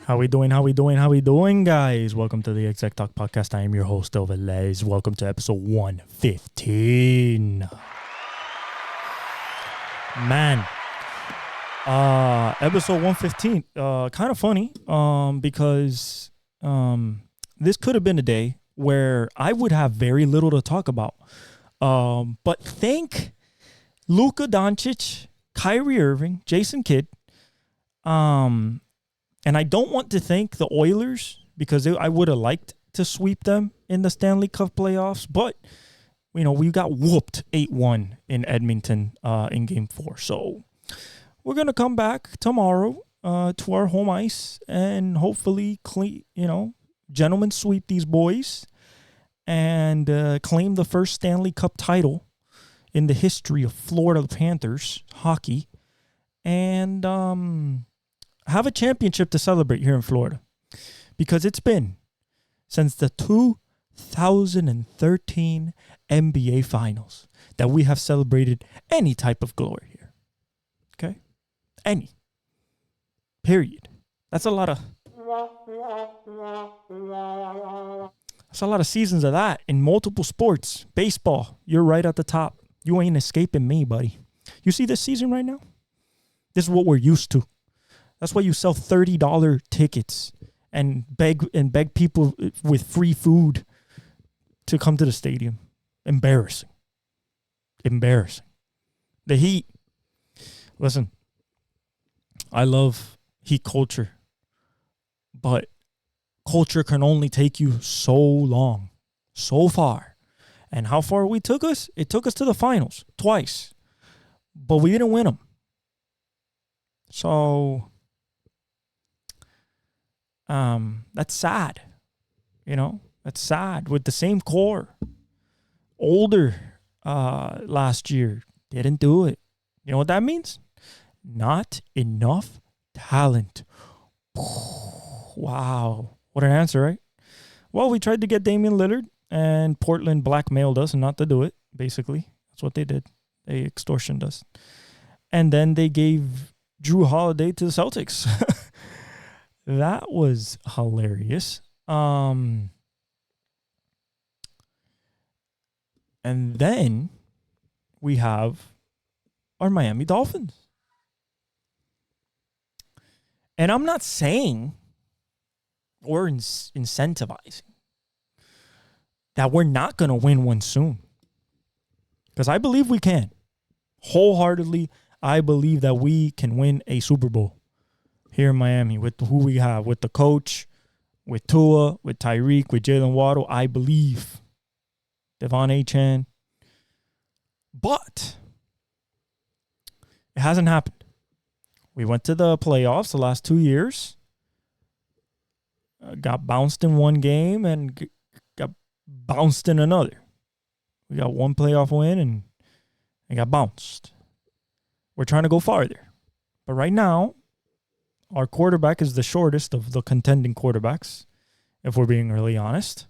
How we doing? How we doing? How we doing, guys? Welcome to the Exec Talk Podcast. I am your host, Ovelez. Welcome to episode 115. Man, episode 115. Kind of funny, because this could have been a day where I would have very little to talk about. But thank Luka Doncic, Kyrie Irving, Jason Kidd, and I don't want to thank the Oilers because I would have liked to sweep them in the Stanley Cup playoffs. But, you know, we got whooped 8-1 in Edmonton in Game 4. So we're going to come back tomorrow to our home ice and hopefully, gentlemen sweep these boys and claim the first Stanley Cup title in the history of Florida Panthers hockey. And have a championship to celebrate here in Florida, because it's been since the 2013 NBA Finals that we have celebrated any type of glory here. Okay? Any. Period. That's a lot of seasons of that in multiple sports. Baseball, you're right at the top. You ain't escaping me, buddy. You see this season right now? This is what we're used to. That's why you sell $30 tickets and beg people with free food to come to the stadium. Embarrassing. The Heat. Listen, I love Heat culture, but culture can only take you so long, so far. And how far we took us? It took us to the finals twice, but we didn't win them. So that's sad. That's sad. With the same core, older last year, didn't do it. You know what that means? Not enough talent. Wow. What an answer, right? Well, we tried to get Damian Lillard, and Portland blackmailed us not to do it, basically. That's what they did. They extortioned us. And then they gave Drew Holiday to the Celtics. That was hilarious. And then we have our Miami Dolphins. And I'm not saying or incentivizing that we're not going to win one soon, because I believe we can. Wholeheartedly, I believe that we can win a Super Bowl here in Miami with who we have, with the coach, with Tua, with Tyreek, with Jalen Waddle. I believe. Devon Achane. But it hasn't happened. We went to the playoffs the last 2 years. Got bounced in one game and got bounced in another. We got one playoff win and got bounced. We're trying to go farther. But right now, our quarterback is the shortest of the contending quarterbacks, if we're being really honest.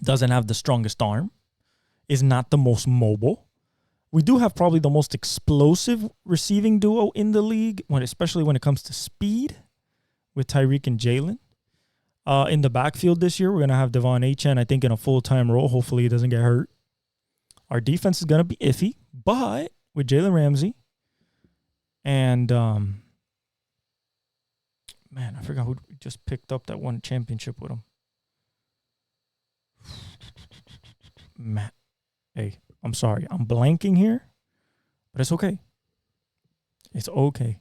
Doesn't have the strongest arm. Is not the most mobile. We do have probably the most explosive receiving duo in the league, especially when it comes to speed, with Tyreek and Jalen. In the backfield this year, we're going to have Devon Achane, I think, in a full-time role. Hopefully he doesn't get hurt. Our defense is going to be iffy, but with Jalen Ramsey and man, I forgot who just picked up that one championship with him. Matt. Hey, I'm sorry. I'm blanking here, but it's okay. It's okay.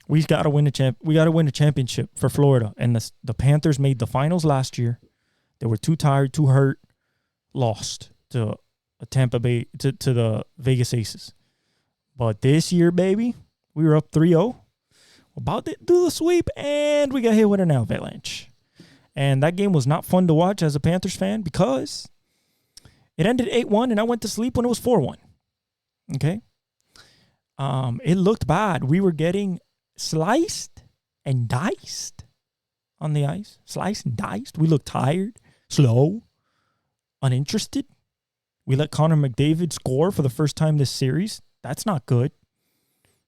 We got to win a championship for Florida. And the Panthers made the finals last year. They were too tired, too hurt, lost to Tampa Bay, to the Vegas Aces. But this year, baby, we were up 3-0. About to do the sweep, and we got hit with an avalanche. And that game was not fun to watch as a Panthers fan because it ended 8-1, and I went to sleep when it was 4-1. Okay? It looked bad. We were getting sliced and diced on the ice. Sliced and diced. We looked tired, slow, uninterested. We let Connor McDavid score for the first time this series. That's not good.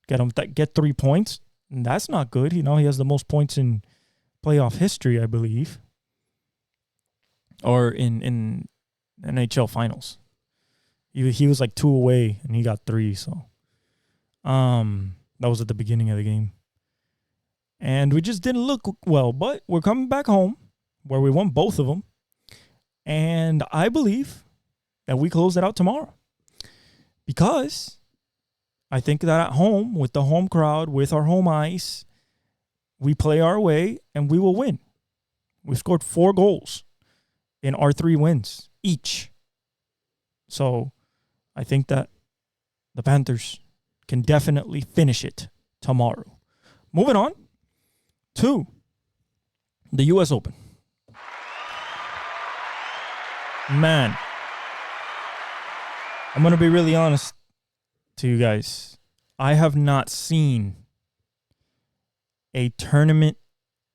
Get 3 points. And that's not good. He has the most points in playoff history, I believe, or in NHL finals. He was like 2 away and he got 3. So, that was at the beginning of the game, and we just didn't look well. But we're coming back home where we won both of them, and I believe that we close it out tomorrow because I think that at home with the home crowd, with our home ice, we play our way and we will win. We've scored 4 goals in our 3 wins each. So I think that the Panthers can definitely finish it tomorrow. Moving on to the U.S. Open. Man, I'm going to be really honest to you guys. I have not seen a tournament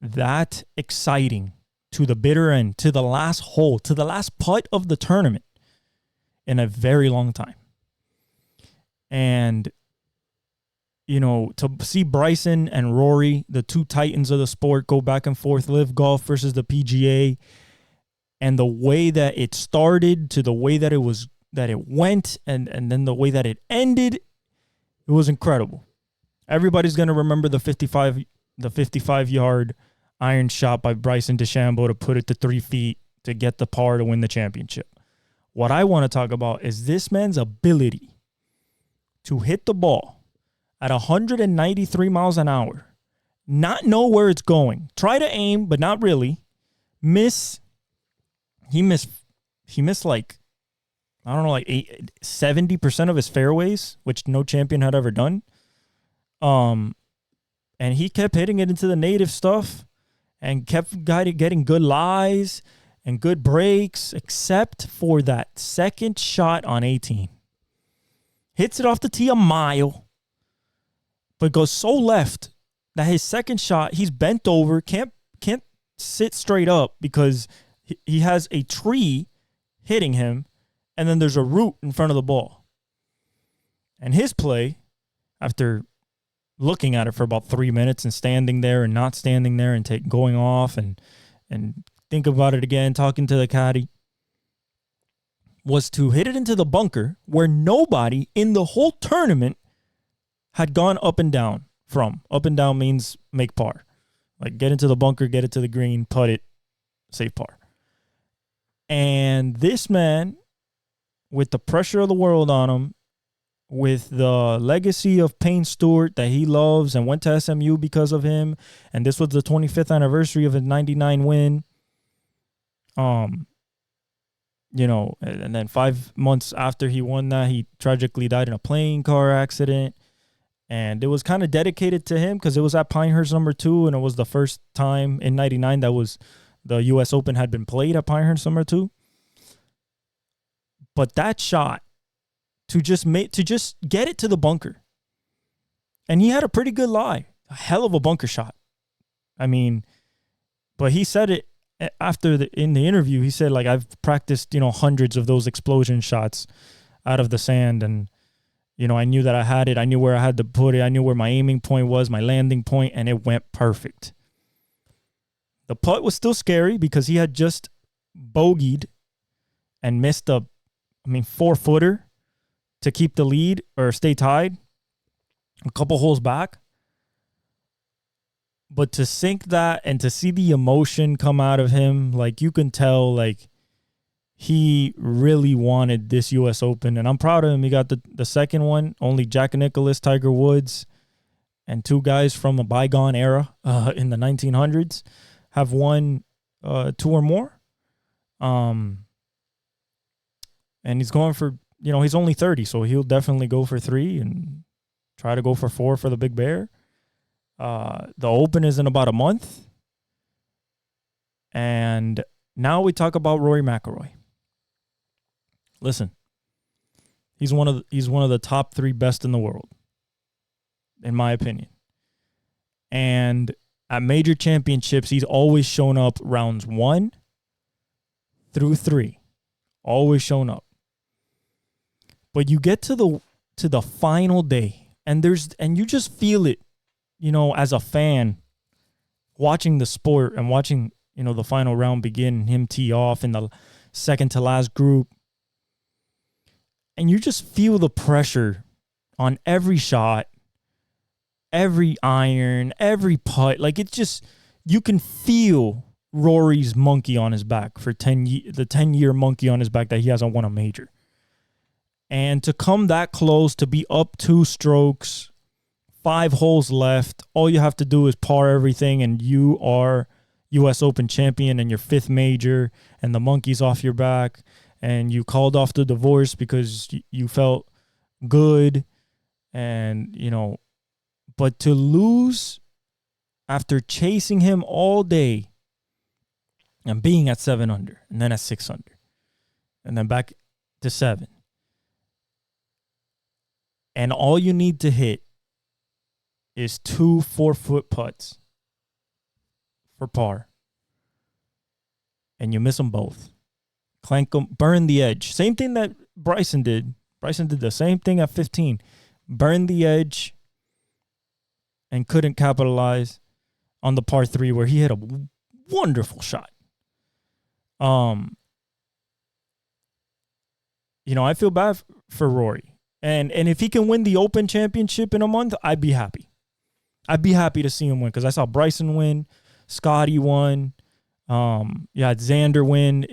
that exciting to the bitter end, to the last hole, to the last putt of the tournament in a very long time. And, to see Bryson and Rory, the 2 titans of the sport, go back and forth, live golf versus the PGA, and the way that it started to the way that it went, and then the way that it ended, it was incredible. Everybody's going to remember the 55-yard iron shot by Bryson Dechambeau to put it to 3 feet to get the par to win the championship. What I want to talk about is this man's ability to hit the ball at 193 miles an hour, not know where it's going, try to aim, but not really, miss. He missed like, I don't know, like 70% of his fairways, which no champion had ever done. And he kept hitting it into the native stuff and kept getting good lies and good breaks, except for that second shot on 18. Hits it off the tee a mile, but goes so left that his second shot, he's bent over, can't sit straight up because he has a tree hitting him, and then there's a root in front of the ball. And his play, after looking at it for about 3 minutes and standing there and not standing there and going off and think about it again, talking to the caddy, was to hit it into the bunker where nobody in the whole tournament had gone up and down from. Up and down means make par. Like get into the bunker, get it to the green, putt it, save par. And this man, with the pressure of the world on him, with the legacy of Payne Stewart that he loves and went to SMU because of him, and this was the 25th anniversary of his 99 win, and then 5 months after he won that, he tragically died in a plane car accident. And it was kind of dedicated to him because it was at Pinehurst number 2, and it was the first time in 99 that was the U.S. Open had been played at Pinehurst number 2. But that shot to just get it to the bunker, and he had a pretty good lie, a hell of a bunker shot. I mean, but he said it in the interview. He said, like, I've practiced, hundreds of those explosion shots out of the sand, and I knew that I had it. I knew where I had to put it. I knew where my aiming point was, my landing point, and it went perfect. The putt was still scary because he had just bogeyed and missed a 4-footer to keep the lead or stay tied a couple holes back. But to sink that and to see the emotion come out of him, like you can tell, like he really wanted this U.S. Open. And I'm proud of him. He got the second one. Only Jack Nicklaus, Tiger Woods, and 2 guys from a bygone era in the 1900s have won 2 or more. And he's going for, he's only 30, so he'll definitely go for 3 and try to go for 4 for the Big Bear. The Open is in about a month. And now we talk about Rory McIlroy. Listen, he's one of the top 3 best in the world, in my opinion. And at major championships, he's always shown up rounds 1 through 3. Always shown up. But you get to the final day, and you just feel it. as a fan, watching the sport and watching, the final round begin, him tee off in the second to last group, and you just feel the pressure on every shot, every iron, every putt. Like, it's just, you can feel Rory's monkey on his back for the 10-year monkey on his back that he hasn't won a major. And to come that close, to be up 2 strokes, 5 holes left, all you have to do is par everything, and you are U.S. Open champion and your 5th major, and the monkey's off your back, and you called off the divorce because you felt good, and, but to lose after chasing him all day and being at 7 under, and then at 6 under, and then back to 7. And all you need to hit is 2 4-foot putts for par. And you miss them both. Clank them, burn the edge. Same thing that Bryson did. Bryson did the same thing at 15. Burned the edge and couldn't capitalize on the par 3 where he hit a wonderful shot. I feel bad for Rory. And if he can win the Open Championship in a month, I'd be happy. I'd be happy to see him win because I saw Bryson win, Scotty won, Xander win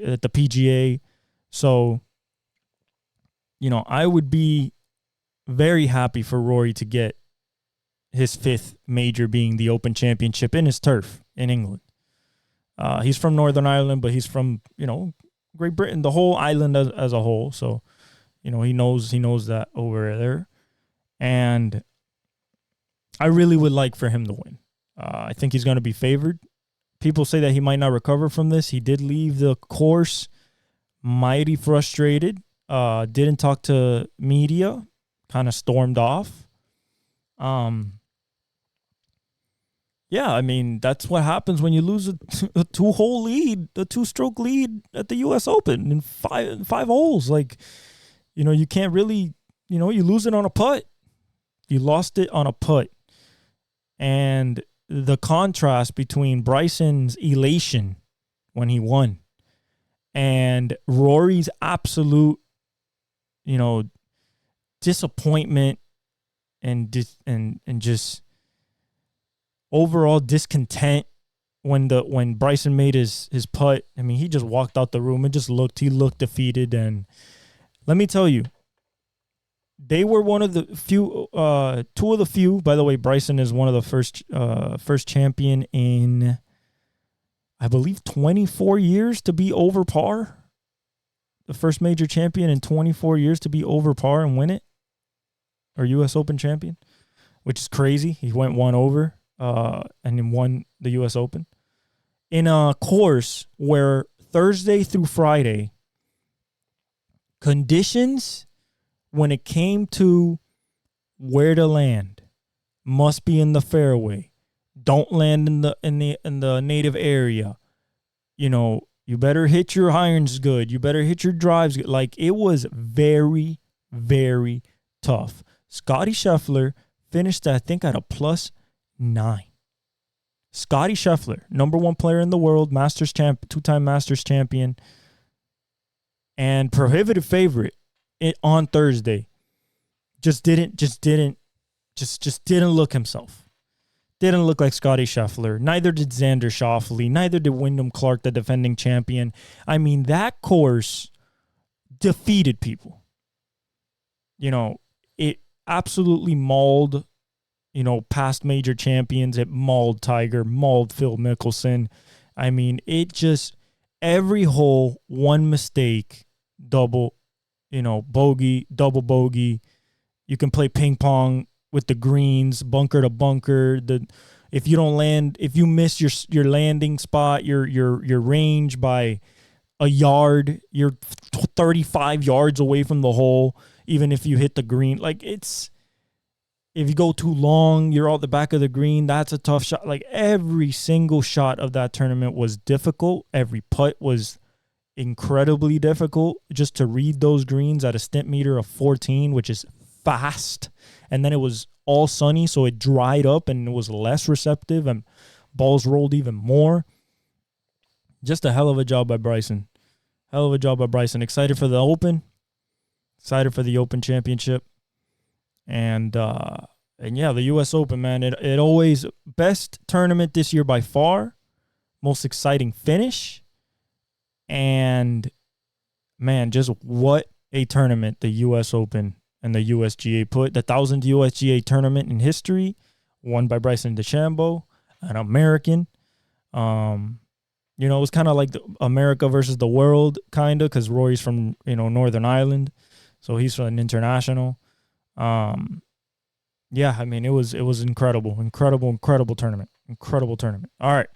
at the PGA. So, I would be very happy for Rory to get his 5th major being the Open Championship in his turf in England. He's from Northern Ireland, but he's from, Great Britain, the whole island as a whole. So, he knows that over there. And I really would like for him to win. I think he's going to be favored. People say that he might not recover from this. He did leave the course mighty frustrated. Didn't talk to media. Kind of stormed off. That's what happens when you lose a 2-hole lead, a 2-stroke lead at the U.S. Open in five holes. Like, you can't really, you lose it on a putt. You lost it on a putt. And the contrast between Bryson's elation when he won and Rory's absolute, disappointment and just overall discontent when Bryson made his putt. I mean, he just walked out the room and he looked defeated. And let me tell you, they were one of the few, 2 of the few. By the way, Bryson is one of the first champion in, I believe, 24 years to be over par. The first major champion in 24 years to be over par and win it, or U.S. Open champion, which is crazy. He went 1 over and then won the U.S. Open in a course where Thursday through Friday conditions, when it came to where to land, must be in the fairway. Don't land in the native area. You better hit your irons good. You better hit your drives good. Like, it was very, very tough. Scotty Scheffler finished, I think, at a +9. Scotty Scheffler, number 1 player in the world, Masters champ, 2-time Masters champion, and prohibitive favorite on Thursday, just didn't look himself. Didn't look like Scotty Scheffler. Neither did Xander Schauffele. Neither did Wyndham Clark, the defending champion. I mean, that course defeated people. It absolutely mauled, past major champions. It mauled Tiger, mauled Phil Mickelson. I mean, it just, every hole, one mistake, double, bogey, double bogey. You can play ping pong with the greens, bunker to bunker. If you don't land, if you miss your landing spot, your range by a yard, you're 35 yards away from the hole, even if you hit the green. Like, if you go too long, you're out the back of the green. That's a tough shot. Like, every single shot of that tournament was difficult. Every putt was incredibly difficult just to read those greens at a stimp meter of 14, which is fast. And then it was all sunny, so it dried up and it was less receptive and balls rolled even more. Just a hell of a job by Bryson. Hell of a job by Bryson. Excited for the Open. Excited for the Open Championship. And yeah, the U.S. Open, man, it always, best tournament this year by far. Most exciting finish. And, man, just what a tournament the U.S. Open and the USGA put. The 1000th USGA tournament in history, won by Bryson DeChambeau, an American. You know, it was kind of like the America versus the world, kind of, because Rory's from, you know, Northern Ireland. So he's from an international. Yeah, I mean, it was incredible tournament. Incredible tournament. All right.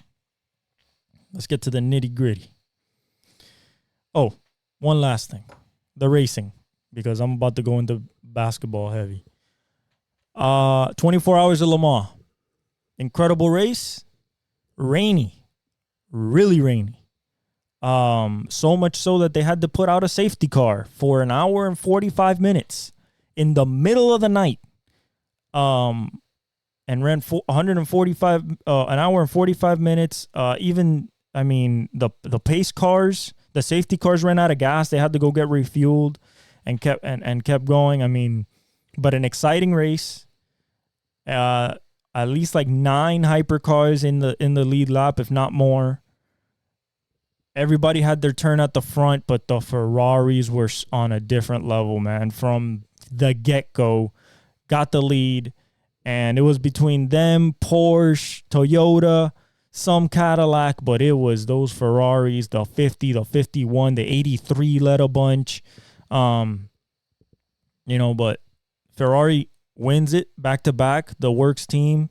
Let's get to the nitty-gritty. Oh, one last thing. The racing, because I'm about to go into basketball heavy. 24 Hours of Le Mans. Incredible race. Rainy. Really rainy. So much so that they had to put out a safety car for an hour and 45 minutes in the middle of the night. And ran 145 an hour and 45 minutes. Even, I mean, the pace cars, the safety cars ran out of gas. They had to go get refueled and kept going. I mean, but an exciting race. At least like 9 hypercars in the lead lap, if not more. Everybody had their turn at the front, but the Ferraris were on a different level, man. From the get-go, got the lead, and it was between them, Porsche, Toyota, some Cadillac, but it was those Ferraris, the 50, the 51, the 83 led a bunch. You know, but Ferrari wins it back-to-back, the Works team,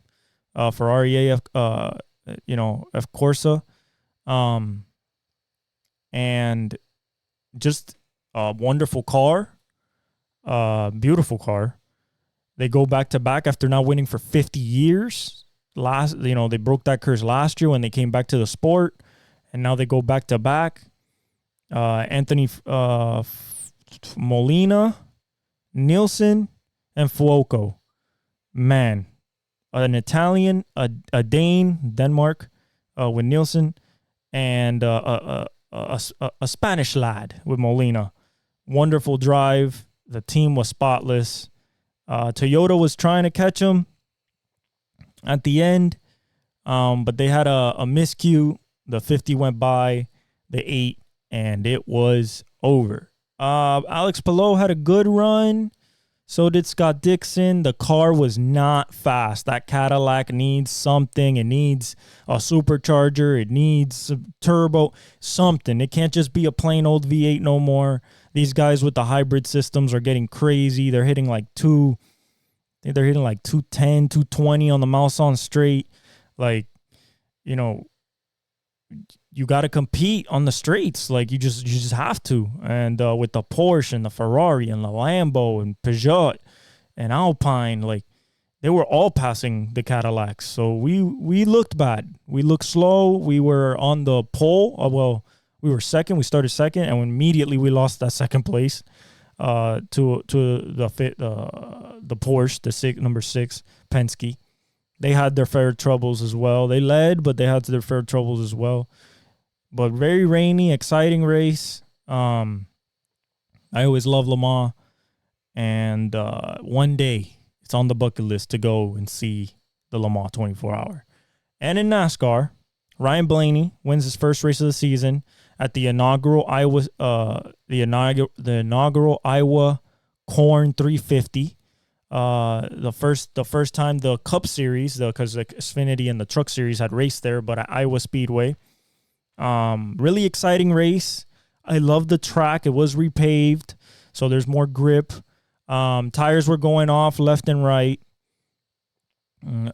Ferrari AF, F Corsa. And just a wonderful car, beautiful car. They go back to back after not winning for 50 years. They broke that curse last year when they came back to the sport, and now they go back to back. Anthony Molina, Nielsen, and Fuoco. Man, an Italian, a Dane, Denmark, with Nielsen, and a Spanish lad with Molina. Wonderful drive. The team was spotless. Toyota was trying to catch him at the end, but they had a miscue. The 50 went by, the 8, and it was over. Alex Palou had a good run. So did Scott Dixon. The car was not fast. That Cadillac needs something. It needs a supercharger. It needs a turbo, something. It can't just be a plain old V8 no more. These guys with the hybrid systems are getting crazy. They're hitting like 210, 220 on the mouse on straight. Like, you know, you got to compete on the straights. Like, you just have to. And with the Porsche and the Ferrari and the Lambo and Peugeot and Alpine, like, they were all passing the Cadillacs. So we looked bad. We looked slow. We were on the pole. We were second. We started second, and immediately we lost that second place to the Porsche, number 6 Penske. They had their fair troubles as well. They led, but they had their fair troubles as well. But very rainy, exciting race. I always love Le Mans. And one day, it's on the bucket list to go and see the Le Mans 24-hour. And in NASCAR, Ryan Blaney wins his first race of the season at the inaugural Iowa Corn 350. The first time the Cup Series, because the Xfinity and the Truck Series had raced there, but at Iowa Speedway. Really exciting race. I love the track. It was repaved, so there's more grip. Tires were going off left and right,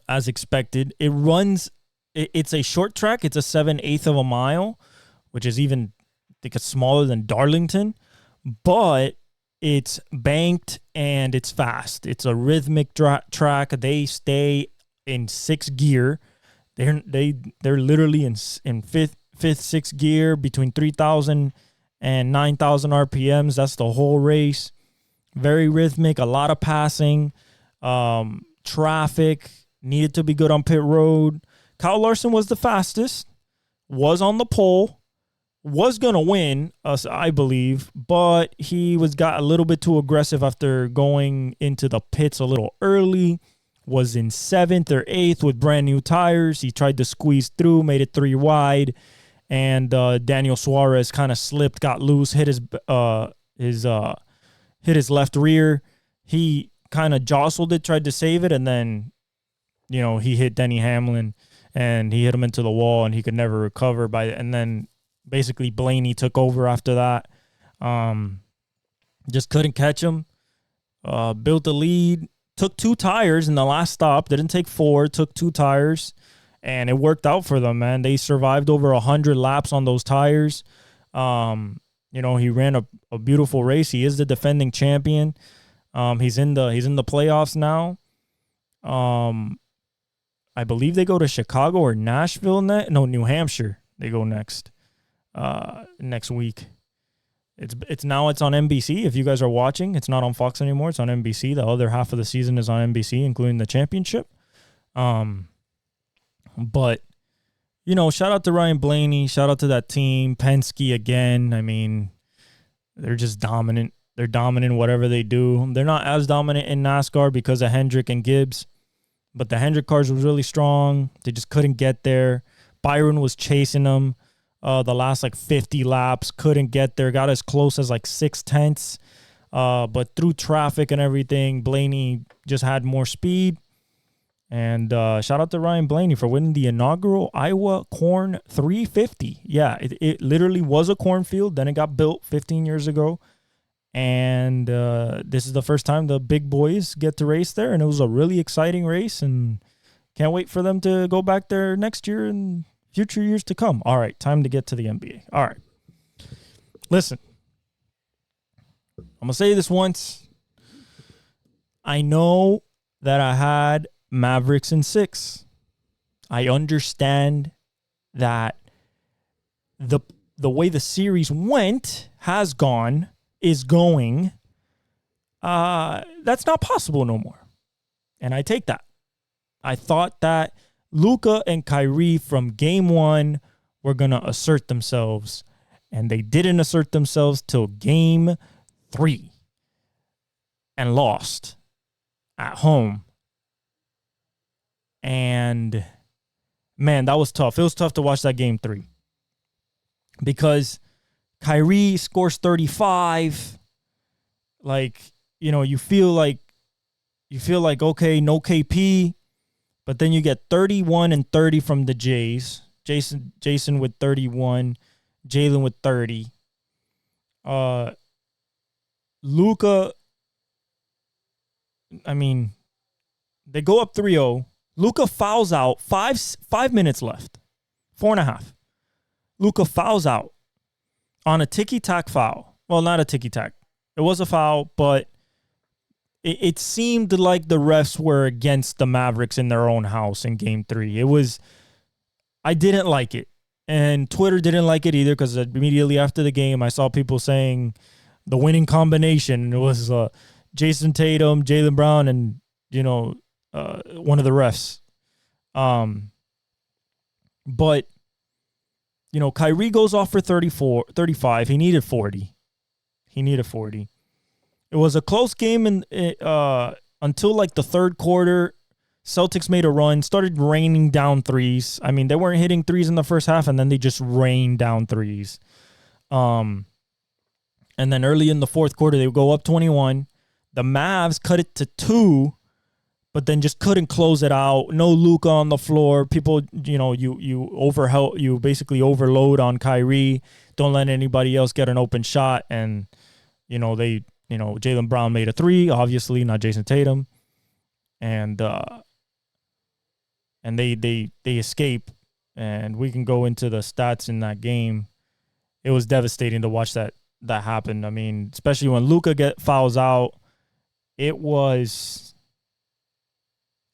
as expected. It's a short track. It's a 7/8 of a mile, which is even, I think, it's smaller than Darlington, but it's banked and it's fast. It's a rhythmic track. They stay in 6th gear. They're literally in fifth, 6th gear between 3,000 and 9,000 RPMs. That's the whole race. Very rhythmic. A lot of passing. traffic, needed to be good on pit road. Kyle Larson was the fastest, was on the pole, was going to win, I believe, but he got a little bit too aggressive after going into the pits a little early, was in 7th or 8th with brand new tires. He tried to squeeze through, made it 3 wide, and Daniel Suarez kind of slipped, got loose, hit his left rear. He kind of jostled it, tried to save it, and then, he hit Denny Hamlin, and he hit him into the wall, and he could never recover. And then basically Blaney took over after that. Just couldn't catch him. Built the lead. Took 2 tires in the last stop. Didn't take 4. Took 2 tires. And it worked out for them, man. They survived over 100 laps on those tires. He ran a beautiful race. He is the defending champion. He's in the playoffs now. I believe they go to Chicago or Nashville New Hampshire. They go next week. It's on NBC. If you guys are watching, it's not on Fox anymore. It's on NBC. The other half of the season is on NBC, including the championship. But shout out to Ryan Blaney. Shout out to that team. Penske again. I mean, they're just dominant. They're dominant whatever they do. They're not as dominant in NASCAR because of Hendrick and Gibbs, but the Hendrick cars was really strong. They just couldn't get there. Byron was chasing them the last 50 laps. Couldn't get there. Got as close as 6/10. But through traffic and everything, Blaney just had more speed. And shout out to Ryan Blaney for winning the inaugural Iowa Corn 350. Yeah, it literally was a cornfield. Then it got built 15 years ago. And this is the first time the big boys get to race there. And it was a really exciting race. And can't wait for them to go back there next year and future years to come. All right, time to get to the NBA. All right. Listen, I'm going to say this once. I know that I had Mavericks in 6. I understand that the way the series is going, that's not possible no more. And I take that. I thought that Luka and Kyrie from game 1 were going to assert themselves, and they didn't assert themselves till game 3 and lost at home. And man, that was tough. It was tough to watch that game 3 because Kyrie scores 35. You feel like, okay, no KP, but then you get 31 and 30 from the Jays. Jason with 31, Jalen with 30. Luka, they go up 3-0. Luka fouls out. 5 minutes left. 4.5. Luka fouls out on a ticky-tack foul. Well, not a ticky-tack. It was a foul, but it seemed like the refs were against the Mavericks in their own house in Game 3. I didn't like it. And Twitter didn't like it either because immediately after the game, I saw people saying the winning combination. It was Jason Tatum, Jaylen Brown, and, one of the refs. But, Kyrie goes off for 35. He needed 40. It was a close game until the third quarter. Celtics made a run, started raining down threes. They weren't hitting threes in the first half, and then they just rained down threes. And then early in the fourth quarter, they would go up 21. The Mavs cut it to 2, but then just couldn't close it out. No Luka on the floor. People, you basically overload on Kyrie. Don't let anybody else get an open shot. And, Jaylen Brown made a 3, obviously, not Jason Tatum. And they escape. And we can go into the stats in that game. It was devastating to watch that happen. Especially when Luka fouls out. It was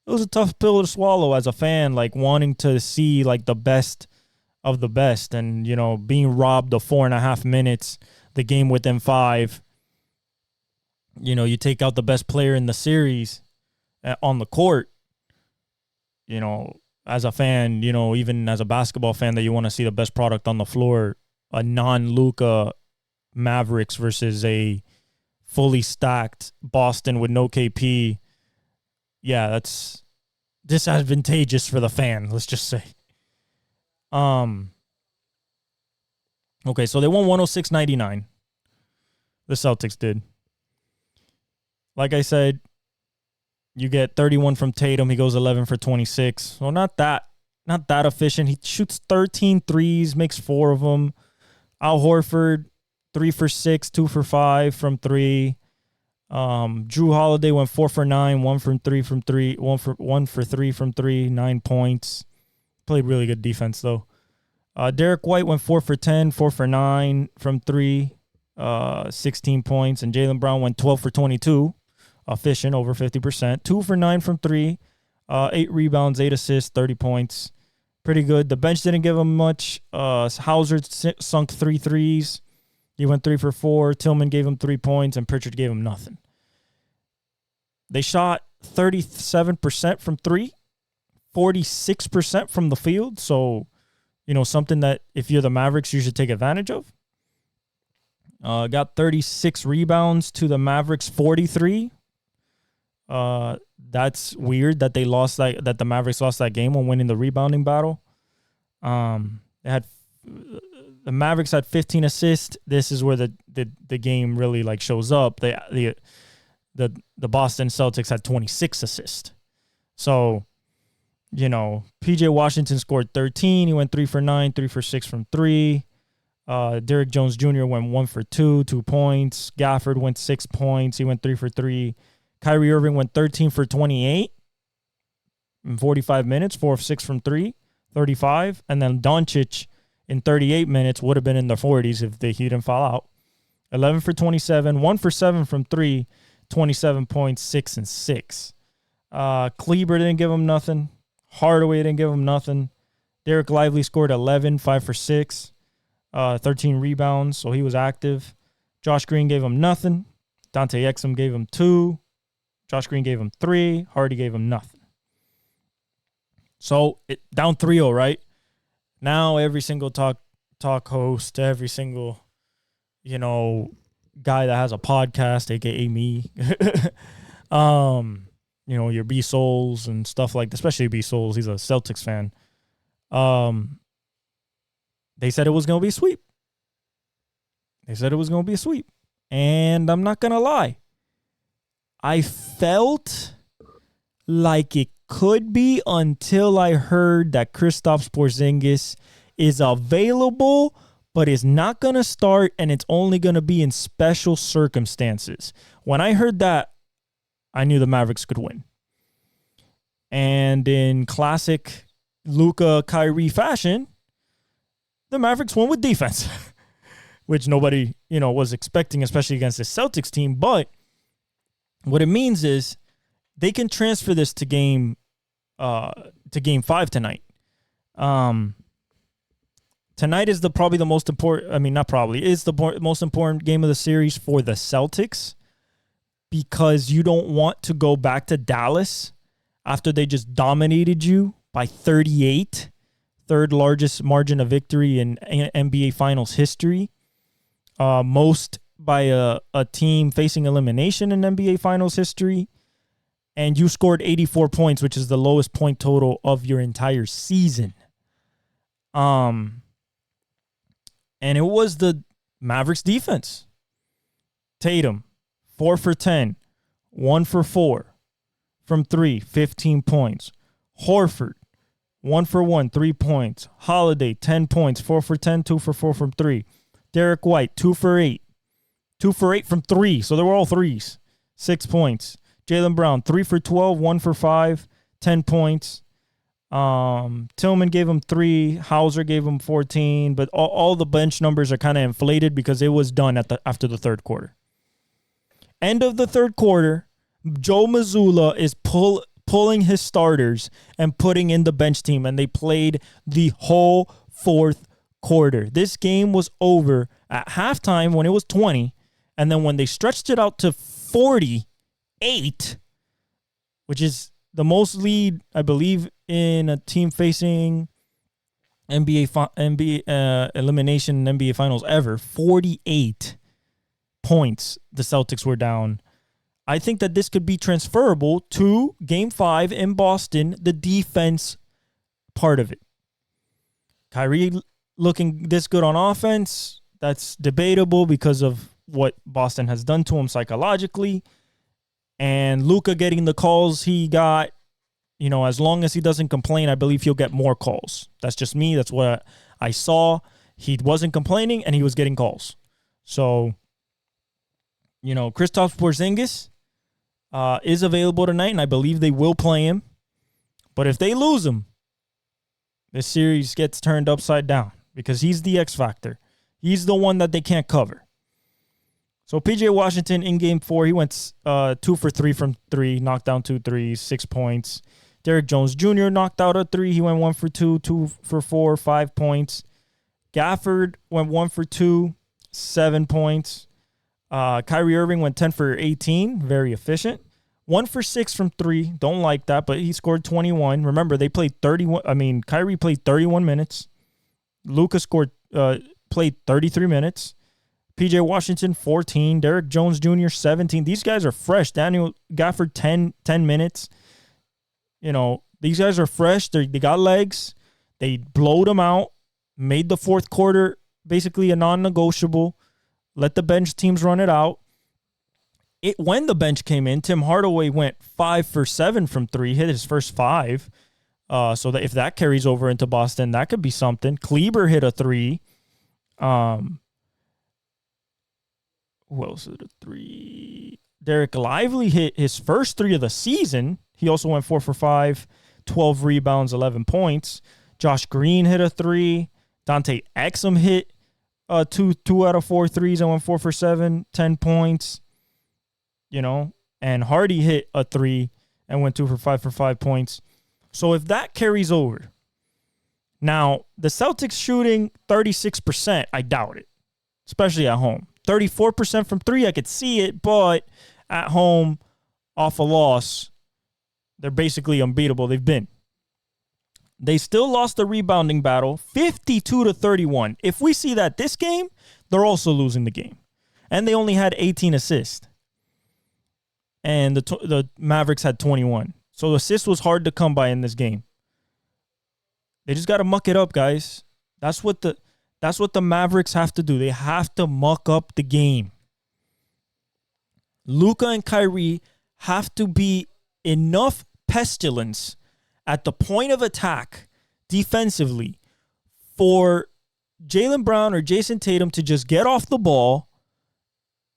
a tough pill to swallow as a fan, wanting to see the best of the best, and being robbed of 4.5 minutes, the game within 5. You take out the best player in the series, on the court, as a fan, even as a basketball fan, that you want to see the best product on the floor, a non-Luka Mavericks versus a fully stacked Boston with no KP. Yeah, that's disadvantageous for the fan, let's just say. Okay, so they won 106-99. The Celtics did. Like I said, you get 31 from Tatum. He goes 11 for 26. Well, not that efficient. He shoots 13 threes, makes 4 of them. Al Horford, 3 for 6, 2 for 5 from 3. Drew Holiday went 4 for 9, 1 for 3 from 3, 1 for 3 from 3, 9 points. Played really good defense though. Derek White went 4 for 10, 4 for 9 from 3, 16 points, and Jaylen Brown went 12 for 22. Efficient, over 50%. 2 for 9 from 3. 8 rebounds, 8 assists, 30 points. Pretty good. The bench didn't give him much. Hauser sunk 3 threes. He went 3 for 4. Tillman gave him 3 points, and Pritchard gave him nothing. They shot 37% from 3, 46% from the field. So, something that if you're the Mavericks, you should take advantage of. Got 36 rebounds to the Mavericks 43. That's weird that the Mavericks lost that game when winning the rebounding battle. The Mavericks had 15 assists. This is where the game really shows up. The Boston Celtics had 26 assists. So, PJ Washington scored 13. He went 3 for 9, 3 for 6 from 3. Derrick Jones Jr. went 1 for 2, 2 points. Gafford went 6 points. He went 3 for 3. Kyrie Irving went 13 for 28 in 45 minutes, 4 of 6 from 3, 35. And then Doncic in 38 minutes would have been in the 40s if he didn't foul out. 11 for 27, 1 for 7 from 3, 27 points, 6 and 6. Kleber didn't give him nothing. Hardaway didn't give him nothing. Derek Lively scored 11, 5 for 6, 13 rebounds, so he was active. Josh Green gave him nothing. Dante Exum gave him 2. Josh Green gave him 3. Hardy gave him nothing. So down 3-0, right? Now every single talk host, every single, guy that has a podcast, aka me, your B Souls and stuff like that, especially B Souls, he's a Celtics fan. They said it was going to be a sweep. And I'm not going to lie. I felt like it could be until I heard that Kristaps Porzingis is available, but is not going to start, and it's only going to be in special circumstances. When I heard that, I knew the Mavericks could win. And in classic Luka Kyrie fashion, the Mavericks won with defense, which nobody, was expecting, especially against the Celtics team. But what it means is they can transfer this to game 5 tonight. Tonight is probably the most important. I mean, not probably, is the most important game of the series for the Celtics, because you don't want to go back to Dallas after they just dominated you by 38, third largest margin of victory in NBA Finals history. Most by a team facing elimination in NBA Finals history. And you scored 84 points, which is the lowest point total of your entire season. And it was the Mavericks defense. Tatum, 4 for 10, 1 for 4 from 3, 15 points. Horford, 1 for 1, 3 points. Holiday, 10 points, 4 for 10, 2 for 4 from 3. Derek White, 2 for 8. 2 for 8 from 3, so they were all threes. 6 points. Jaylen Brown, 3 for 12, 1 for 5, 10 points. Tillman gave him 3. Hauser gave him 14. But all the bench numbers are kind of inflated because it was done after the third quarter. End of the third quarter, Joe Mazzulla is pulling his starters and putting in the bench team, and they played the whole fourth quarter. This game was over at halftime when it was 20, and then when they stretched it out to 48, which is the most lead, I believe, in a team facing NBA elimination NBA Finals ever. 48 points the Celtics were down. I think that this could be transferable to Game 5 in Boston, the defense part of it. Kyrie looking this good on offense, that's debatable because of what Boston has done to him psychologically. And Luka getting the calls he got, as long as he doesn't complain, I believe he'll get more calls. That's just me. That's what I saw. He wasn't complaining, and he was getting calls. So, Kristaps Porzingis is available tonight, and I believe they will play him. But if they lose him, this series gets turned upside down because he's the X factor. He's the one that they can't cover. So P.J. Washington in Game 4, he went 2 for 3 from 3, knocked down 2 threes, 6 points. Derrick Jones Jr. knocked out a 3. He went 1 for 2, 2 for 4, 5 points. Gafford went 1 for 2, 7 points. Kyrie Irving went 10 for 18, very efficient. 1 for 6 from 3, don't like that, but he scored 21. Remember, they played 31. Kyrie played 31 minutes. Luka played 33 minutes. P.J. Washington, 14. Derrick Jones Jr., 17. These guys are fresh. Daniel Gafford, 10 minutes. These guys are fresh. They got legs. They blowed them out, made the fourth quarter basically a non-negotiable, let the bench teams run it out. When the bench came in, Tim Hardaway went 5 for 7 from 3, hit his first 5. So that if that carries over into Boston, that could be something. Kleber hit a 3. Who else hit a 3? Derek Lively hit his first 3 of the season. He also went 4 for 5, 12 rebounds, 11 points. Josh Green hit a 3. Dante Exum hit 2 out of 4 threes and went 4 for 7, 10 points. And Hardy hit a 3 and went 2 for 5 points. So if that carries over, now the Celtics shooting 36%, I doubt it, especially at home. 34% from 3, I could see it, but at home, off a loss, they're basically unbeatable. They still lost the rebounding battle, 52-31. If we see that this game, they're also losing the game. And they only had 18 assists. And the Mavericks had 21. So the assist was hard to come by in this game. They just got to muck it up, guys. That's what the Mavericks have to do. They have to muck up the game. Luka and Kyrie have to be enough pestilence at the point of attack defensively for Jaylen Brown or Jason Tatum to just get off the ball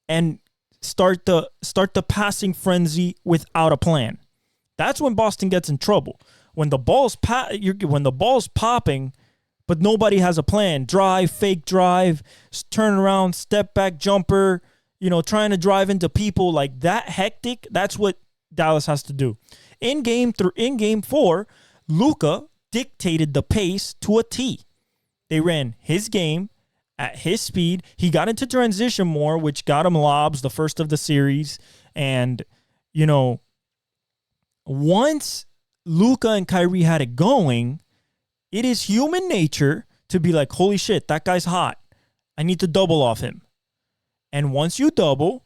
and start the passing frenzy without a plan. That's when Boston gets in trouble. When the ball's popping, but nobody has a plan. Drive, fake drive, turn around, step back jumper, trying to drive into people like that hectic. That's what Dallas has to do. In game 4, Luka dictated the pace to a T. They ran his game at his speed. He got into transition more, which got him lobs, the first of the series. And, once Luka and Kyrie had it going, it is human nature to be like, holy shit, that guy's hot. I need to double off him. And once you double,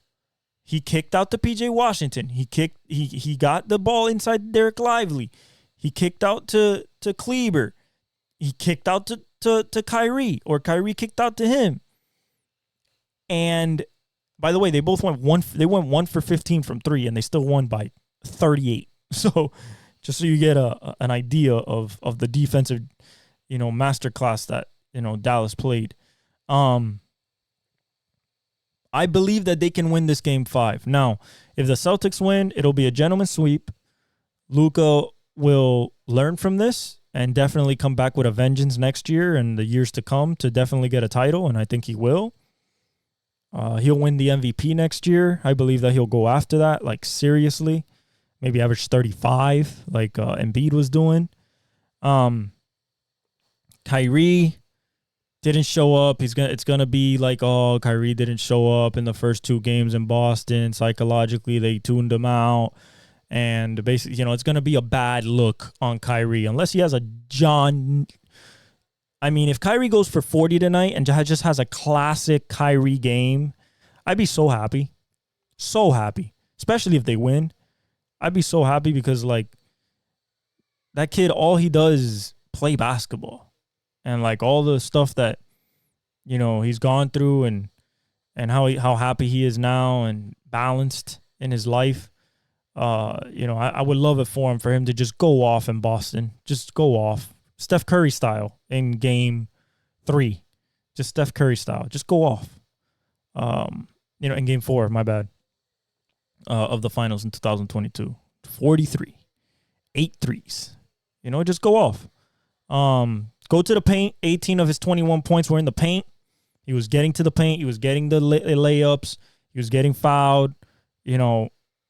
he kicked out to P.J. Washington. He got the ball inside Derek Lively. He kicked out to Kleber. He kicked out to Kyrie, or Kyrie kicked out to him. And by the way, they both went 1 for 15 from 3, and they still won by 38. So just so you get an idea of the defensive, masterclass that, Dallas played. I believe that they can win this game 5. Now, if the Celtics win, it'll be a gentleman's sweep. Luka will learn from this and definitely come back with a vengeance next year and the years to come to definitely get a title, and I think he will. He'll win the MVP next year. I believe that he'll go after that, like seriously. Maybe average 35, like Embiid was doing. Kyrie didn't show up. It's gonna be like, oh, Kyrie didn't show up in the first 2 games in Boston. Psychologically, they tuned him out. And basically, it's going to be a bad look on Kyrie unless he has a if Kyrie goes for 40 tonight and just has a classic Kyrie game, I'd be so happy. So happy. Especially if they win. I'd be so happy because, that kid, all he does is play basketball. And, all the stuff that, he's gone through and how happy he is now and balanced in his life. I would love it for him to just go off in Boston. Just go off. Steph Curry style in game 3. Just Steph Curry style. Just go off. In game 4, my bad, of the finals in 2022. 43. 8 threes. Just go off. Go to the paint. 18 of his 21 points were in the paint. He was getting to the paint. He was getting the layups. He was getting fouled.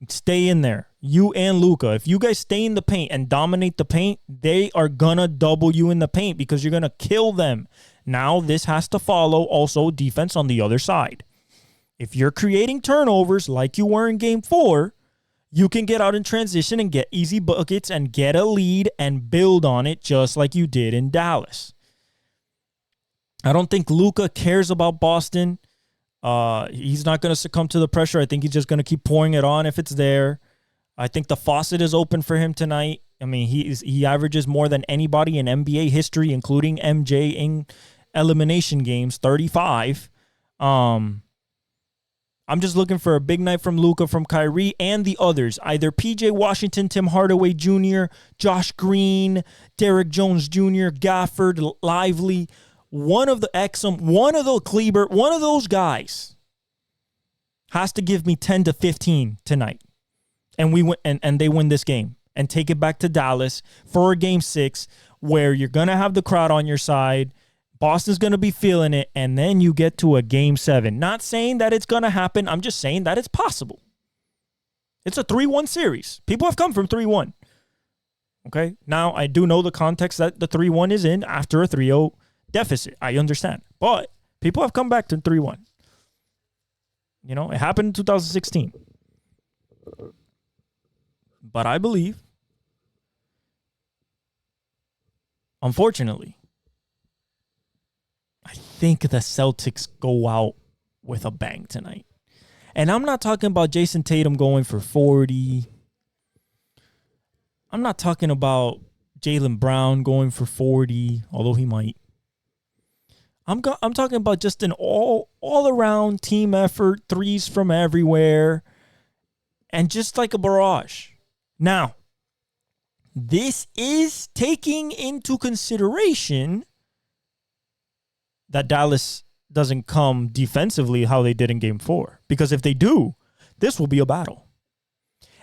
Stay in there. You and Luka. If you guys stay in the paint and dominate the paint, they are going to double you in the paint because you're going to kill them. Now, this has to follow also defense on the other side. If you're creating turnovers like you were in game 4, you can get out in transition and get easy buckets and get a lead and build on it just like you did in Dallas. I don't think Luka cares about Boston. He's not going to succumb to the pressure. I think he's just going to keep pouring it on if it's there. I think the faucet is open for him tonight. He averages more than anybody in NBA history, including MJ in elimination games, 35. I'm just looking for a big night from Luka, from Kyrie, and the others. Either PJ Washington, Tim Hardaway Jr., Josh Green, Derrick Jones Jr., Gafford, Lively, one of the Exum, one of the Kleber, one of those guys has to give me 10 to 15 tonight. And we win, and they win this game and take it back to Dallas for a game 6 where you're going to have the crowd on your side. Boston's going to be feeling it, and then you get to a game 7. Not saying that it's going to happen. I'm just saying that it's possible. It's a 3-1 series. People have come from 3-1. Okay? Now, I do know the context that the 3-1 is in after a 3-0 deficit. I understand. But people have come back to 3-1. It happened in 2016. But I believe, unfortunately, I think the Celtics go out with a bang tonight. And I'm not talking about Jason Tatum going for 40. I'm not talking about Jaylen Brown going for 40, although he might. I'm talking about just an all-around team effort, threes from everywhere, and just like a barrage. Now, this is taking into consideration that Dallas doesn't come defensively how they did in game 4. Because if they do, this will be a battle.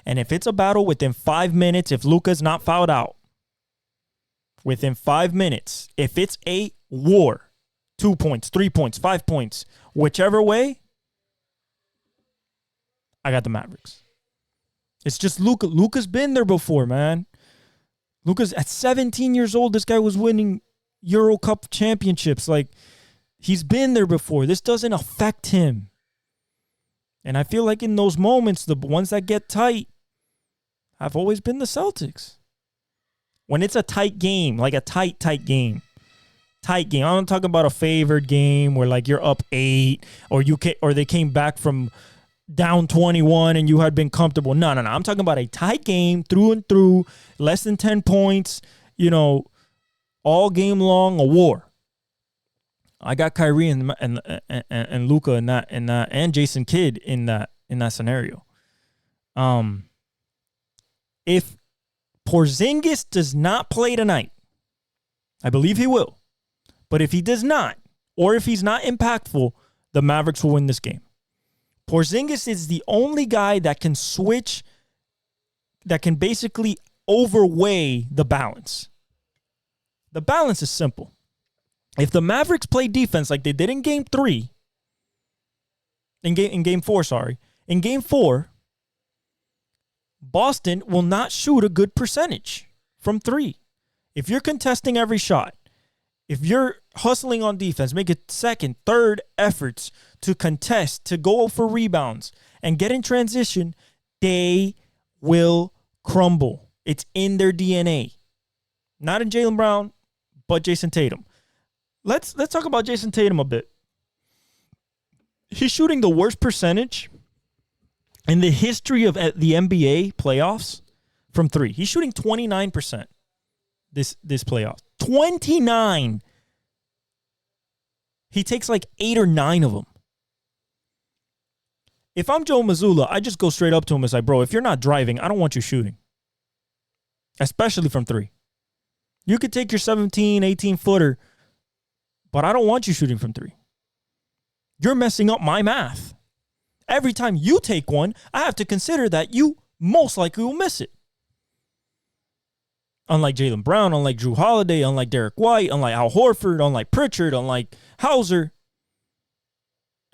And if it's a battle within 5 minutes, if Luka's not fouled out, within 5 minutes, if it's a war, 2 points, 3 points, 5 points, whichever way, I got the Mavericks. It's just Luka. Luka's been there before, man. Luka's at 17 years old. This guy was winning Euro Cup championships. He's been there before. This doesn't affect him. And I feel like in those moments, the ones that get tight have always been the Celtics. When it's a tight game, like a tight game. Tight game. I'm not talking about a favored game where you're up 8 or they came back from down 21 and you had been comfortable. No. I'm talking about a tight game through and through, less than 10 points, all game long, a war. I got Kyrie and Luka in that, and Jason Kidd in that scenario. If Porzingis does not play tonight, I believe he will. But if he does not, or if he's not impactful, the Mavericks will win this game. Porzingis is the only guy that can switch, that can basically overweigh the balance. The balance is simple. If the Mavericks play defense like they did in game 3, in game 4, in game 4, Boston will not shoot a good percentage from 3. If you're contesting every shot, if you're hustling on defense, make it second, third efforts to contest, to go for rebounds, and get in transition, they will crumble. It's in their DNA. Not in Jaylen Brown, but Jason Tatum. Let's talk about Jason Tatum a bit. He's shooting the worst percentage in the history of the NBA playoffs from three. He's shooting 29% this playoff. 29. He takes like 8 or 9 of them. If I'm Joe Mazzulla, I just go straight up to him and say, bro, if you're not driving, I don't want you shooting. Especially from three. You could take your 17, 18-footer, but I don't want you shooting from three. You're messing up my math. Every time you take one, I have to consider that you most likely will miss it. Unlike Jaylen Brown, unlike Jrue Holiday, unlike Derek White, unlike Al Horford, unlike Pritchard, unlike Hauser,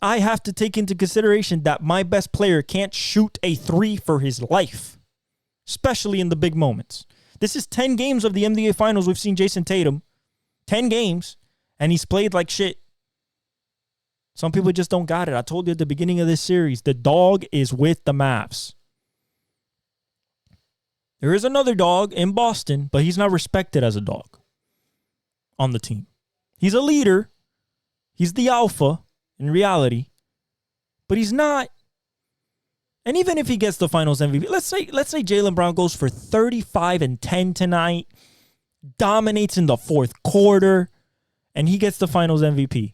I have to take into consideration that my best player can't shoot a three for his life, especially in the big moments. This is 10 games of the NBA Finals we've seen Jason Tatum. 10 games, and he's played like shit. Some people just don't got it. I told you at the beginning of this series, the dog is with the Mavs. There is another dog in Boston, but he's not respected as a dog on the team. He's a leader. He's the alpha in reality, but he's not. And even if he gets the Finals MVP, let's say Jaylen Brown goes for 35 and 10 tonight, dominates in the fourth quarter, and he gets the Finals MVP.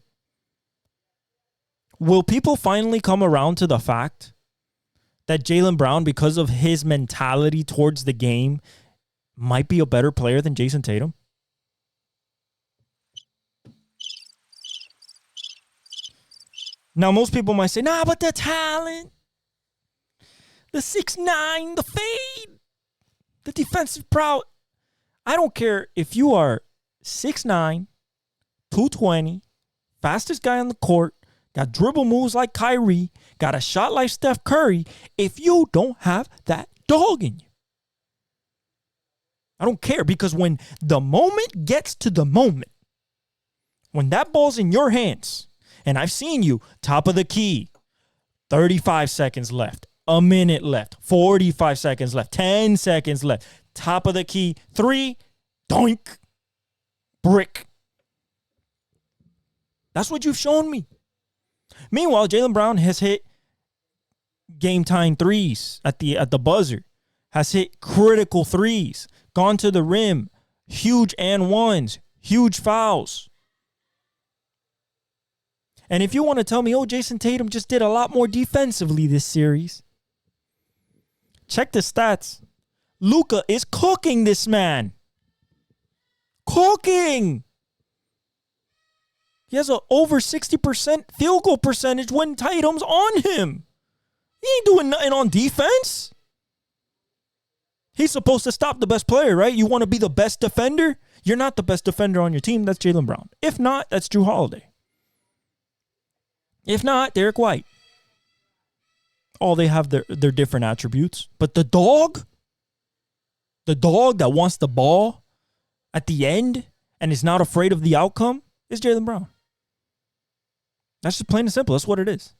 Will people finally come around to the fact that Jaylen Brown, because of his mentality towards the game, might be a better player than Jason Tatum? Now, most people might say, nah, but the talent, the 6'9", the fade, the defensive prowess. I don't care if you are 6'9", 220, fastest guy on the court, got dribble moves like Kyrie, got a shot like Steph Curry, if you don't have that dog in you. I don't care, because when the moment gets to the moment, when that ball's in your hands, and I've seen you, top of the key, 35 seconds left, a minute left, 45 seconds left, 10 seconds left, top of the key, 3, doink, brick. That's what you've shown me. Meanwhile, Jaylen Brown has hit game-tying threes at the buzzer, has hit critical threes, gone to the rim, huge and ones, huge fouls. And if you want to tell me, oh, Jason Tatum just did a lot more defensively this series, check the stats. Luka is cooking this man. Cooking. He has an over 60% field goal percentage when Tatum's on him. He ain't doing nothing on defense. He's supposed to stop the best player, right? You want to be the best defender? You're not the best defender on your team. That's Jaylen Brown. If not, that's Jrue Holiday. If not, Derek White. All they have their different attributes. But the dog that wants the ball at the end and is not afraid of the outcome is Jaylen Brown. That's just plain and simple. That's what it is.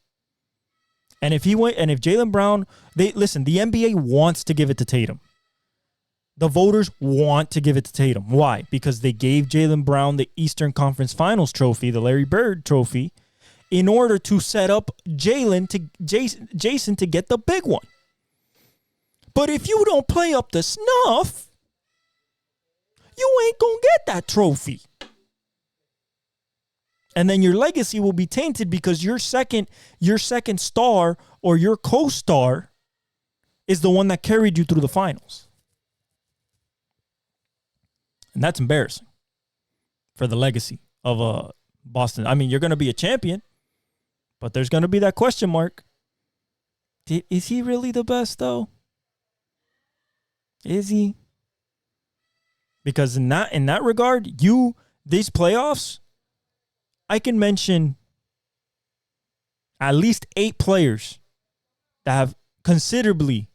And if Jaylen Brown, the NBA wants to give it to Tatum. The voters want to give it to Tatum. Why? Because they gave Jaylen Brown the Eastern Conference Finals trophy, the Larry Bird trophy, in order to set up Jason to get the big one. But if you don't play up the snuff, you ain't gonna get that trophy. And then your legacy will be tainted because your second star or your co-star is the one that carried you through the finals. And that's embarrassing for the legacy of Boston. I mean, you're going to be a champion, but there's going to be that question mark. Is he really the best, though? Is he? Because in that regard, these playoffs, I can mention at least 8 players that have considerably,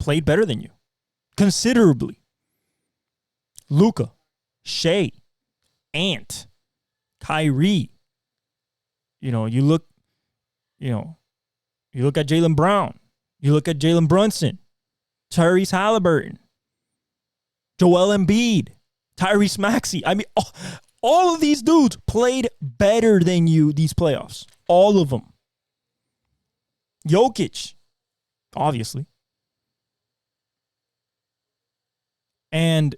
played better than you. Considerably. Luka, Shea, Ant, Kyrie. You look at Jaylen Brown. You look at Jalen Brunson, Tyrese Halliburton, Joel Embiid, Tyrese Maxey. I mean, all of these dudes played better than you these playoffs. All of them. Jokic, obviously. And,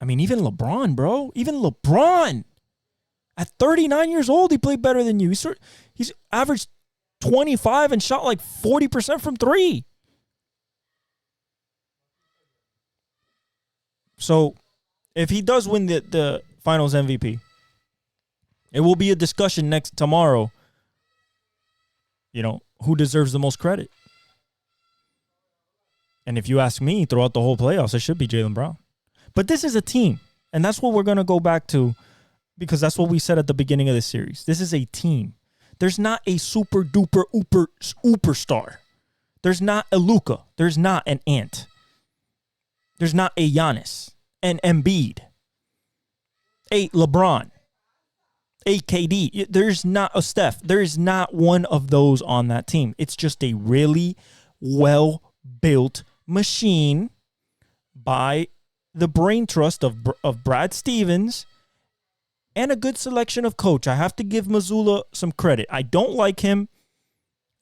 I mean, even LeBron, bro. Even LeBron. At 39 years old, he played better than you. He's averaged 25 and shot like 40% from three. So, if he does win the Finals MVP, it will be a discussion tomorrow. You know, who deserves the most credit? And if you ask me, throughout the whole playoffs, it should be Jaylen Brown. But this is a team, and that's what we're going to go back to, because that's what we said at the beginning of this series. This is a team. There's not a super duper uber star. There's not a Luka. There's not an Ant. There's not a Giannis, an Embiid, a LeBron, a KD. There's not a Steph. There's not one of those on that team. It's just a really well-built machine by the brain trust of Brad Stevens and a good selection of coach. I have to give Mazzulla some credit. I don't like him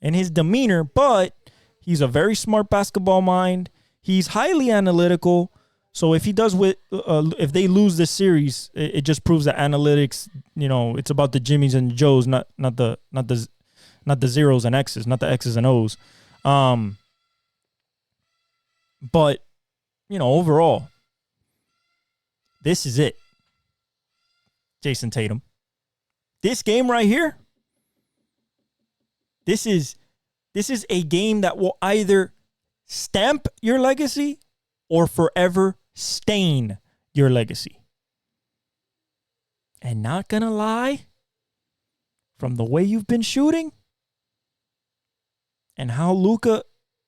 and his demeanor, but he's a very smart basketball mind. He's highly analytical. So if he does if they lose this series, it just proves that analytics, you know, it's about the Jimmies and Joes, not the zeros and X's, not the X's and O's. But, you know, overall, this is it. Jason Tatum. This game right here, this is a game that will either stamp your legacy or forever stain your legacy. And not gonna lie, from the way you've been shooting and how Luka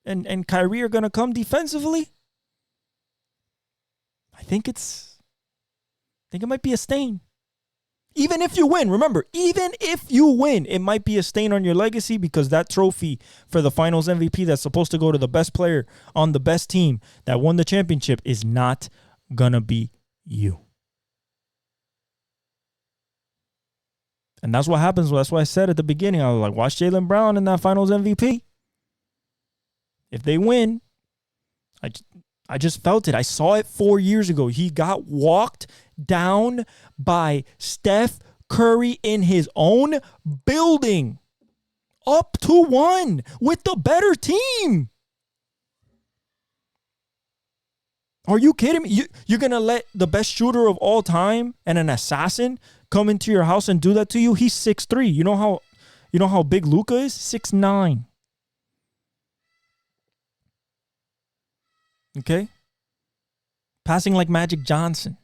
and Kyrie are gonna come defensively, I think it might be a stain. Even if you win, remember, even if you win, it might be a stain on your legacy, because that trophy for the Finals MVP that's supposed to go to the best player on the best team that won the championship is not going to be you. And that's what happens. That's what I said at the beginning. I was like, watch Jaylen Brown in that Finals MVP. If they win, I just felt it. I saw it 4 years ago. He got walked down by Steph Curry in his own building. Up to 1 with the better team. Are you kidding me? You're going to let the best shooter of all time and an assassin come into your house and do that to you? He's 6'3". You know how big Luka is? 6'9". Okay? Passing like Magic Johnson.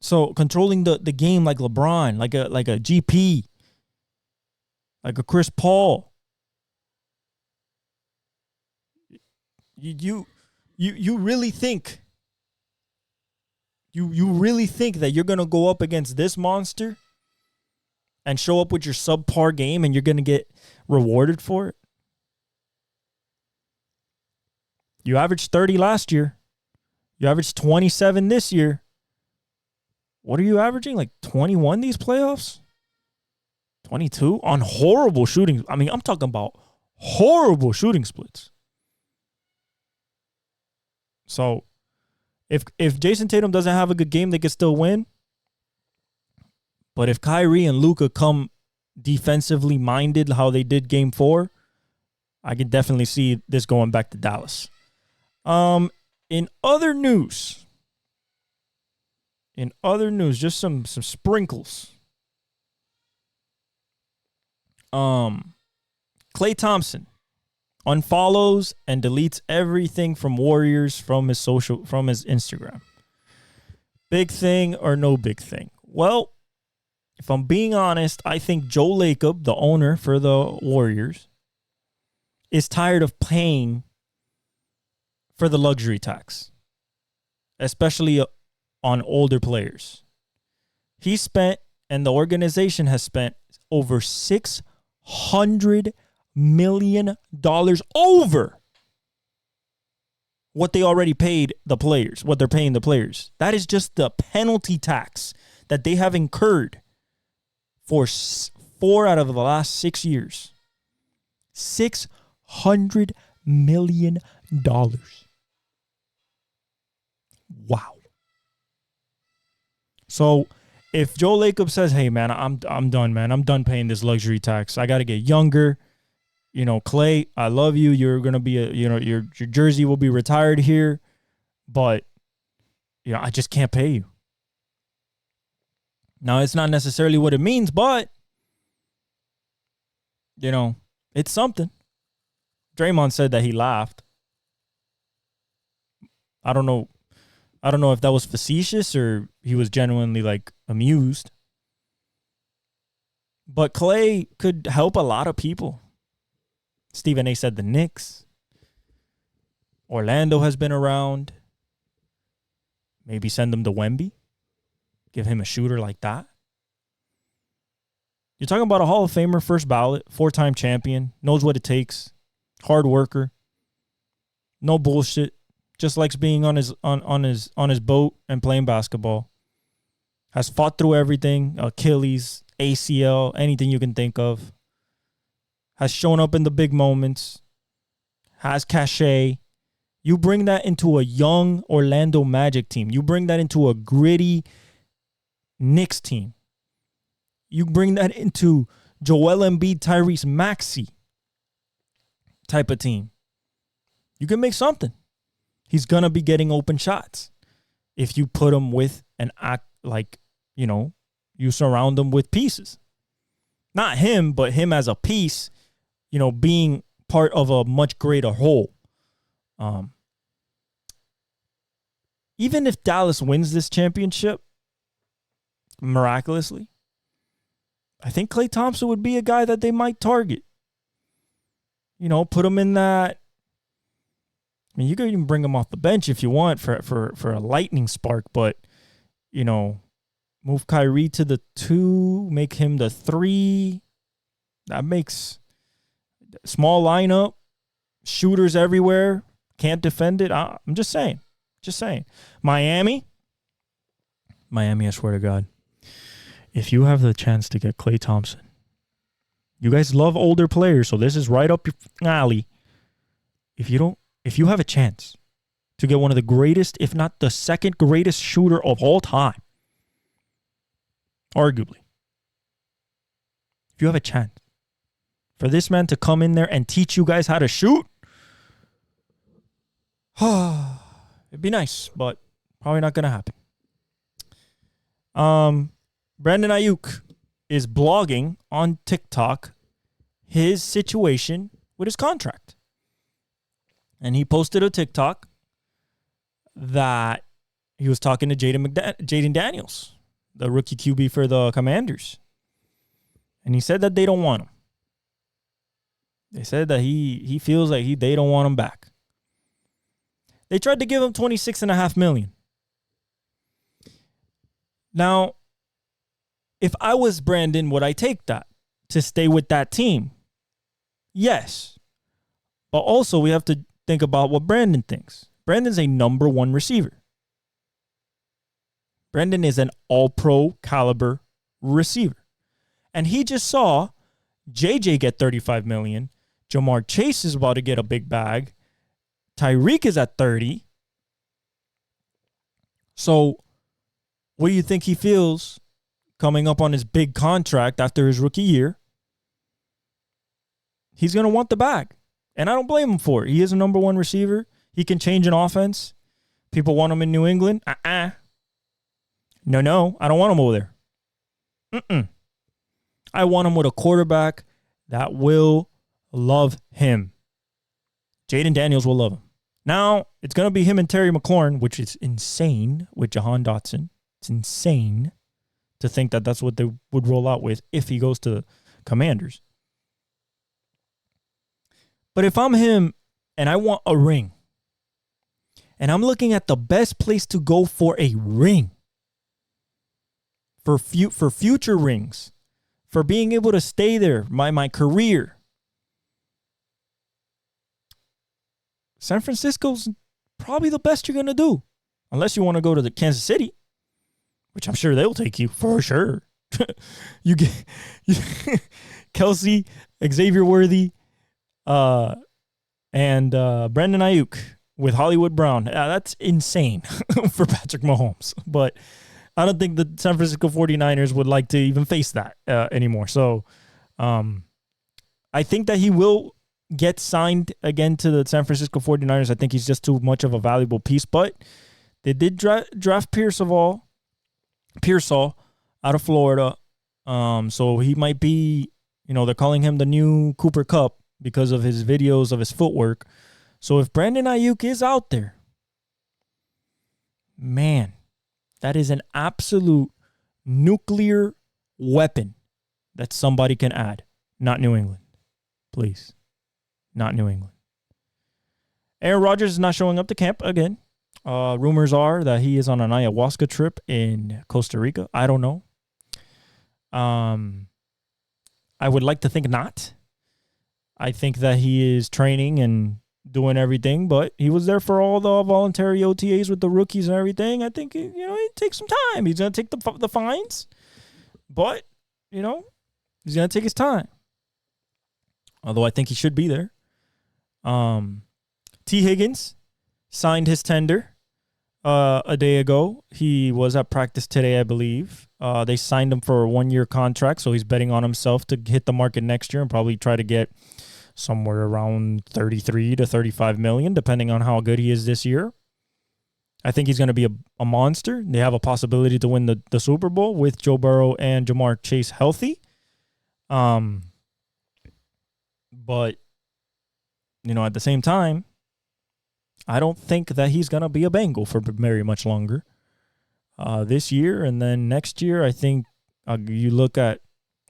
So controlling the game like LeBron, like a GP, like a Chris Paul. You really think you really think that you're gonna go up against this monster and show up with your subpar game and you're gonna get rewarded for it? You averaged 30 last year. You averaged 27 this year. What are you averaging? Like 21 these playoffs? 22 on horrible shooting. I mean, I'm talking about horrible shooting splits. So, if Jason Tatum doesn't have a good game, they can still win. But if Kyrie and Luka come defensively minded how they did game 4, I can definitely see this going back to Dallas. In other news, just some sprinkles. Klay Thompson unfollows and deletes everything from Warriors from his Instagram. Big thing or no big thing? Well, if I'm being honest, I think Joe Lacob, the owner for the Warriors, is tired of paying for the luxury tax, especially on older players. He spent, and the organization has spent, over $600 million over what they already paid the players, what they're paying the players. That is just the penalty tax that they have incurred for 4 out of the last 6 years. $600 million. Wow. So if Joe Lacob says, hey, man, I'm done, man. I'm done paying this luxury tax. I got to get younger. You know, Clay, I love you. You're going to be your jersey will be retired here. But, I just can't pay you. Now, it's not necessarily what it means, but, it's something. Draymond said that he laughed. I don't know if that was facetious or he was genuinely, amused. But Clay could help a lot of people. Stephen A. said the Knicks. Orlando has been around. Maybe send him to Wemby. Give him a shooter like that. You're talking about a Hall of Famer, first ballot, 4-time champion, knows what it takes, hard worker, no bullshit, just likes being on his boat and playing basketball. Has fought through everything, Achilles, ACL, anything you can think of. Has shown up in the big moments, has cachet. You bring that into a young Orlando Magic team. You bring that into a gritty Knicks team. You bring that into Joel Embiid, Tyrese Maxey type of team. You can make something. He's going to be getting open shots if you put him with an act you surround him with pieces. Not him, but him as a piece, being part of a much greater whole. Even if Dallas wins this championship, miraculously, I think Klay Thompson would be a guy that they might target. Put him in that. I mean, you could even bring him off the bench if you want for a lightning spark, but, move Kyrie to the 2, make him the 3. That makes small lineup, shooters everywhere, can't defend it. I'm just saying. Miami, I swear to God, if you have the chance to get Klay Thompson, you guys love older players, so this is right up your alley. If you have a chance to get one of the greatest, if not the second greatest shooter of all time, arguably, if you have a chance for this man to come in there and teach you guys how to shoot, it'd be nice, but probably not going to happen. Brandon Ayuk is blogging on TikTok his situation with his contract. And he posted a TikTok that he was talking to Jaden Daniels, the rookie QB for the Commanders. And he said that they don't want him. They said that he feels like they don't want him back. They tried to give him $26.5 million. Now, if I was Brandon, would I take that to stay with that team? Yes. But also, we have to think about what Brandon thinks. Brandon's a number 1 receiver. Brandon is an all-pro caliber receiver. And he just saw JJ get $35 million. Jamar Chase is about to get a big bag. Tyreek is at 30. So, what do you think he feels coming up on his big contract after his rookie year? He's going to want the bag. And I don't blame him for it. He is a number 1 receiver. He can change an offense. People want him in New England. No, I don't want him over there. I want him with a quarterback that will love him. Jaden Daniels will love him. Now, it's going to be him and Terry McLaurin, which is insane with Jahan Dotson. It's insane to think that that's what they would roll out with if he goes to the Commanders. But if I'm him and I want a ring, and I'm looking at the best place to go for a ring, for future rings, for being able to stay there, my career, San Francisco's probably the best you're going to do. Unless you want to go to the Kansas City, which I'm sure they'll take you for sure. you get Kelsey, Xavier Worthy, and Brandon Ayuk with Hollywood Brown. That's insane for Patrick Mahomes. But I don't think the San Francisco 49ers would like to even face that anymore. So I think that he will get signed again to the San Francisco 49ers. I think he's just too much of a valuable piece. But they did draft Pearsall out of Florida. So he might be, they're calling him the new Cooper Kupp because of his videos of his footwork. So if Brandon Ayuk is out there, man, that is an absolute nuclear weapon that somebody can add. Not New England. Please. Not New England. Aaron Rodgers is not showing up to camp again. Rumors are that he is on an ayahuasca trip in Costa Rica. I don't know. I would like to think not. I think that he is training and doing everything, but he was there for all the voluntary OTAs with the rookies and everything. I think, it takes some time. He's going to take the fines, but, he's going to take his time. Although I think he should be there. T. Higgins signed his tender a day ago. He was at practice today, I believe. They signed him for a 1-year contract, so he's betting on himself to hit the market next year and probably try to get somewhere around 33 to 35 million, depending on how good he is this year. I think he's going to be a monster. They have a possibility to win the Super Bowl with Joe Burrow and Jamar Chase healthy. But, at the same time, I don't think that he's going to be a Bengal for very much longer. This year and then next year, I think you look at,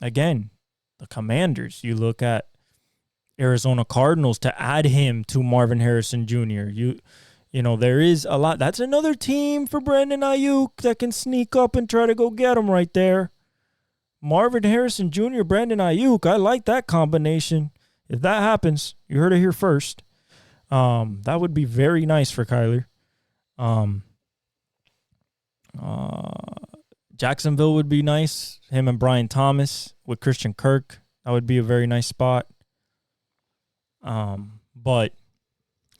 again, the Commanders. You look at Arizona Cardinals to add him to Marvin Harrison Jr. There is a lot. That's another team for Brandon Ayuk that can sneak up and try to go get him right there. Marvin Harrison Jr., Brandon Ayuk. I like that combination. If that happens, you heard it here first. That would be very nice for Kyler. Jacksonville would be nice. Him and Brian Thomas with Christian Kirk. That would be a very nice spot. But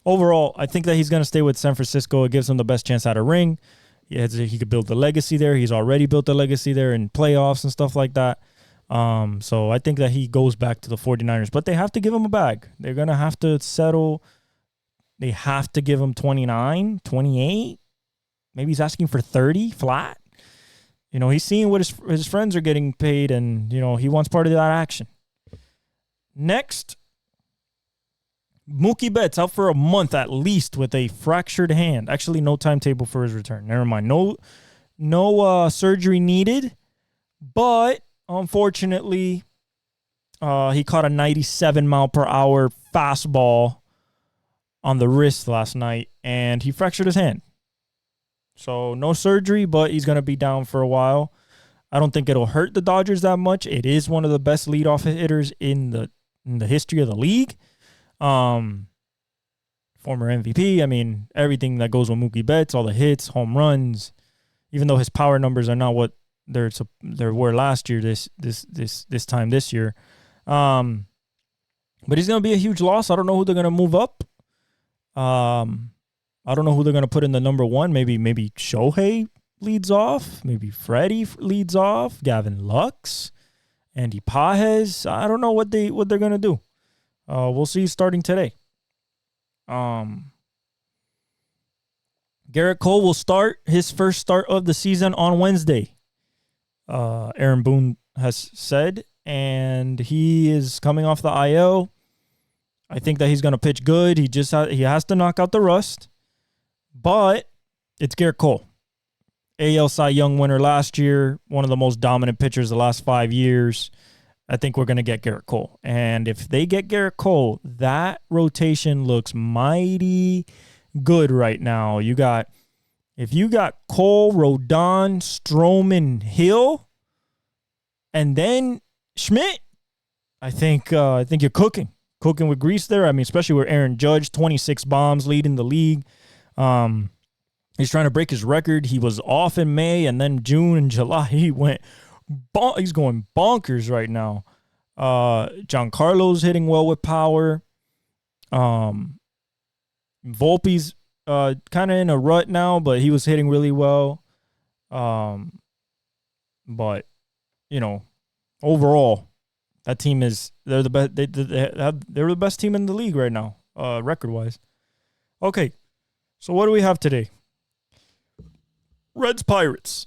overall, I think that he's going to stay with San Francisco. It gives him the best chance at a ring. He could build a legacy there. He's already built a legacy there in playoffs and stuff like that. So I think that he goes back to the 49ers. But they have to give him a bag. They're going to have to settle. They have to give him 29, 28. Maybe he's asking for 30 flat. He's seeing what his friends are getting paid, and, he wants part of that action. Next, Mookie Betts out for a month at least with a fractured hand. Actually, no timetable for his return. Never mind. No surgery needed, but unfortunately, he caught a 97-mile-per-hour fastball on the wrist last night, and he fractured his hand. So no surgery, but he's going to be down for a while. I don't think it'll hurt the Dodgers that much. It is one of the best leadoff hitters in the history of the league. Former MVP. I mean, everything that goes with Mookie Betts, all the hits, home runs, even though his power numbers are not what there were last year, this time this year. But he's going to be a huge loss. I don't know who they're going to move up. I don't know who they're going to put in the number one. Maybe Shohei leads off. Maybe Freddie leads off. Gavin Lux, Andy Pages. I don't know what they're going to do. We'll see starting today. Garrett Cole will start his first start of the season on Wednesday. Aaron Boone has said, and he is coming off the IL. I think that he's going to pitch good. He has to knock out the rust. But it's Garrett Cole. AL Cy Young winner last year, one of the most dominant pitchers the last 5 years. I think we're going to get Garrett Cole. And if they get Garrett Cole, that rotation looks mighty good right now. If you got Cole, Rodon, Stroman, Hill, and then Schmidt, I think you're cooking. cooking with grease there. I mean, especially with Aaron Judge, 26 bombs, leading the league. He's trying to break his record. He was off in May, and then June and July, he's going bonkers right now. Giancarlo's hitting well with power. Volpe's kind of in a rut now, but he was hitting really well. But overall, that team they're the best. They're the best team in the league right now, record wise. Okay, so what do we have today? Reds Pirates.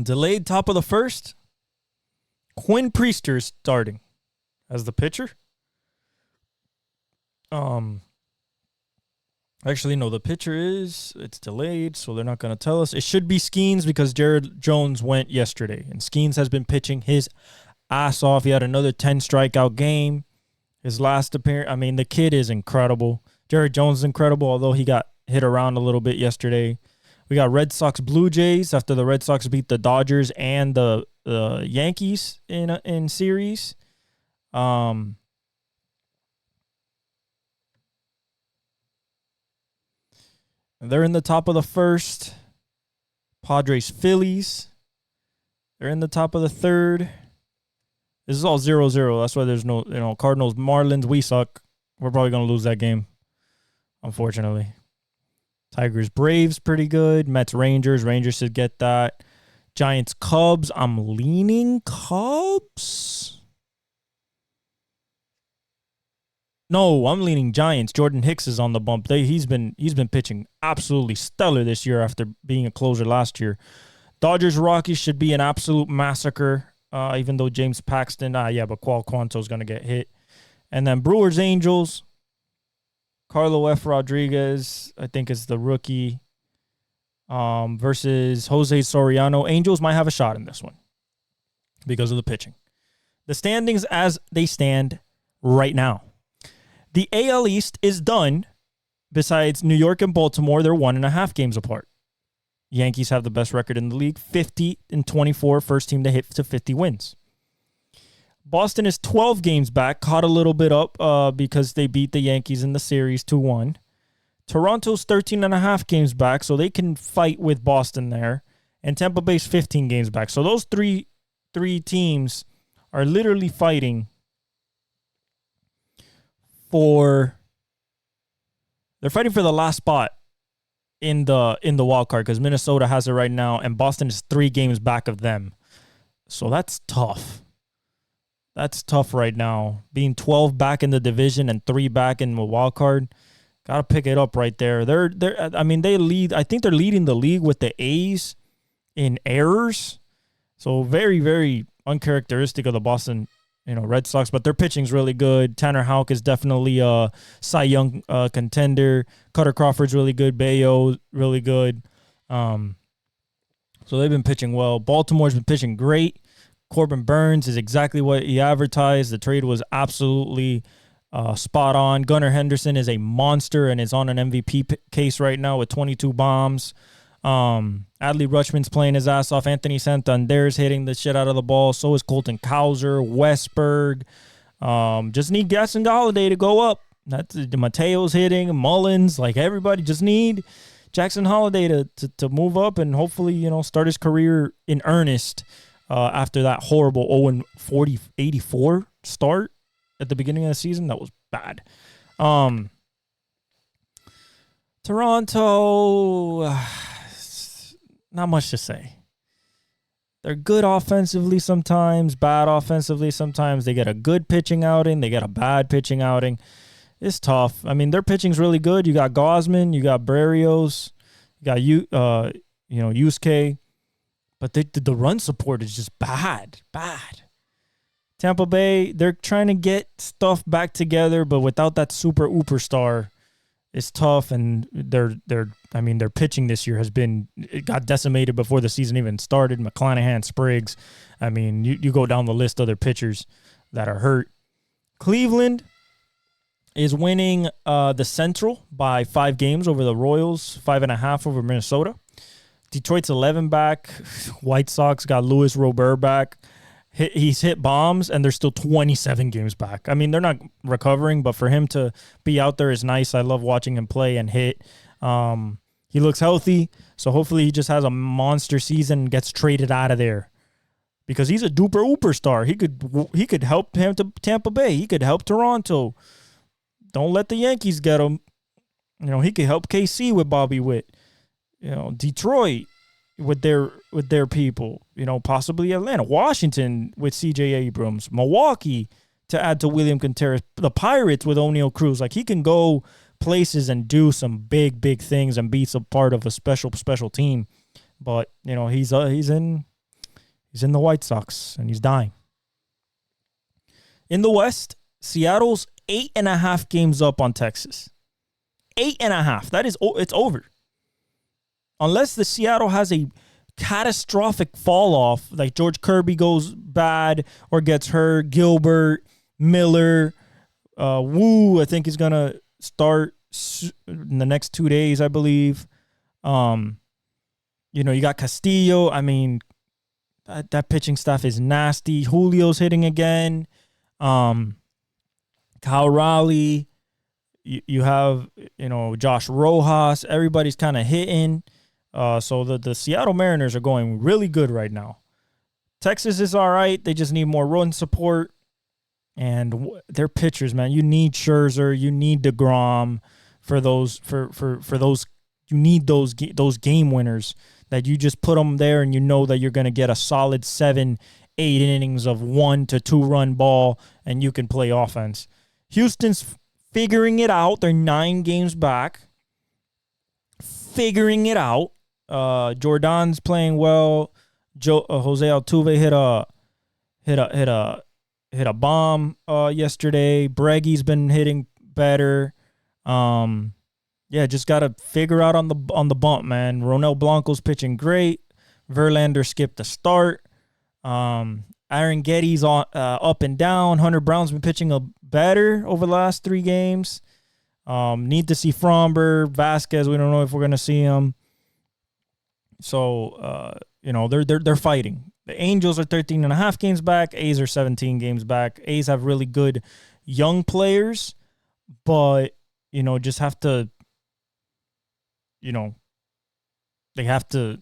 Delayed top of the first. Quinn Priester starting as the pitcher. Actually, no, the pitcher it's delayed, so they're not going to tell us. It should be Skeens because Jared Jones went yesterday, and Skeens has been pitching his ass off. He had another 10 strikeout game. His last appearance, I mean, the kid is incredible. Jared Jones is incredible, although he got hit around a little bit yesterday. We got Red Sox Blue Jays after the Red Sox beat the Dodgers and the Yankees in series. They're in the top of the first. Padres Phillies. They're in the top of the third. This is all 0-0. That's why there's no, Cardinals Marlins. We suck. We're probably going to lose that game, unfortunately. Tigers Braves pretty good. Mets Rangers. Rangers should get that. Giants Cubs. I'm leaning Cubs. No, I'm leaning Giants. Jordan Hicks is on the bump. He's been pitching absolutely stellar this year after being a closer last year. Dodgers Rockies should be an absolute massacre. Even though James Paxton, but Quanto's going to get hit. And then Brewers Angels. Carlo F. Rodriguez, I think, is the rookie, versus Jose Soriano. Angels might have a shot in this one because of the pitching. The standings as they stand right now. The AL East is done. Besides New York and Baltimore, they're 1.5 games apart. Yankees have the best record in the league, 50-24, first team to hit to 50 wins. Boston is 12 games back, caught a little bit up because they beat the Yankees in the series 2-1. Toronto's 13.5 games back, so they can fight with Boston there. And Tampa Bay's 15 games back. So those three teams are literally fighting for the last spot in the wild card because Minnesota has it right now, and Boston is 3 games back of them. So that's tough. That's tough right now. Being 12 back in the division and 3 back in the wild card, gotta pick it up right there. They lead. I think they're leading the league with the A's in errors. So very, very uncharacteristic of the Boston, Red Sox. But their pitching's really good. Tanner Houck is definitely a Cy Young contender. Cutter Crawford's really good. Bayo really good. So they've been pitching well. Baltimore's been pitching great. Corbin Burns is exactly what he advertised. The trade was absolutely spot on. Gunnar Henderson is a monster and is on an MVP case right now with 22 bombs. Adley Rutschman's playing his ass off. Anthony Santander's hitting the shit out of the ball. So is Colton Cowser, Westberg. Just need Gaston Holiday to go up. That's Mateo's hitting, Mullins, like everybody. Just need Jackson Holiday to move up and hopefully, start his career in earnest. After that horrible 0-40-84 start at the beginning of the season. That was bad. Toronto, not much to say. They're good offensively sometimes, bad offensively sometimes. They get a good pitching outing. They get a bad pitching outing. It's tough. I mean, their pitching's really good. You got Gausman. You got Berrios. You got Yusuke. But the run support is just bad. Tampa Bay, they're trying to get stuff back together, but without that super ooper star, it's tough. And their pitching this year it got decimated before the season even started. McClanahan, Spriggs. I mean, you go down the list of their pitchers that are hurt. Cleveland is winning the Central by 5 games over the Royals, 5.5 over Minnesota. Detroit's 11 back. White Sox got Luis Robert back. he's hit bombs, and they're still 27 games back. I mean, they're not recovering, but for him to be out there is nice. I love watching him play and hit. He looks healthy, so hopefully he just has a monster season and gets traded out of there, because he's a duper ooper star. He could help Tampa Bay. He could help Toronto. Don't let the Yankees get him. He could help KC with Bobby Witt. Detroit with their people. Possibly Atlanta, Washington with C.J. Abrams, Milwaukee to add to William Contreras, the Pirates with O'Neal Cruz. Like, he can go places and do some big things and be some part of a special team. But he's in the White Sox and he's dying. In the West, Seattle's 8.5 games up on Texas. 8.5. It's over. Unless the Seattle has a catastrophic fall off, like George Kirby goes bad or gets hurt, Gilbert, Miller, Wu, I think is gonna start in the next 2 days, I believe. You got Castillo. I mean, that pitching staff is nasty. Julio's hitting again. Kyle Raleigh. You have, Josh Rojas. Everybody's kind of hitting. So the Seattle Mariners are going really good right now. Texas is all right. They just need more run support. And their pitchers, man, you need Scherzer, you need DeGrom for those you need those game winners that you just put them there and you know that you're going to get a solid 7-8 innings of 1 to 2 run ball and you can play offense. Houston's figuring it out. They're 9 games back. Figuring it out. Jordan's playing well. Jose Altuve hit a bomb yesterday. Breggie's been hitting better. Just got to figure out on the bump, man. Ronel Blanco's pitching great. Verlander skipped the start. Aaron Getty's on up and down. Hunter Brown's been pitching better over the last 3 games. Need to see Fromber, Vasquez. We don't know if we're gonna see him. So they're fighting. The Angels are 13.5 games back. A's are 17 games back. A's have really good young players, but just have to. They have to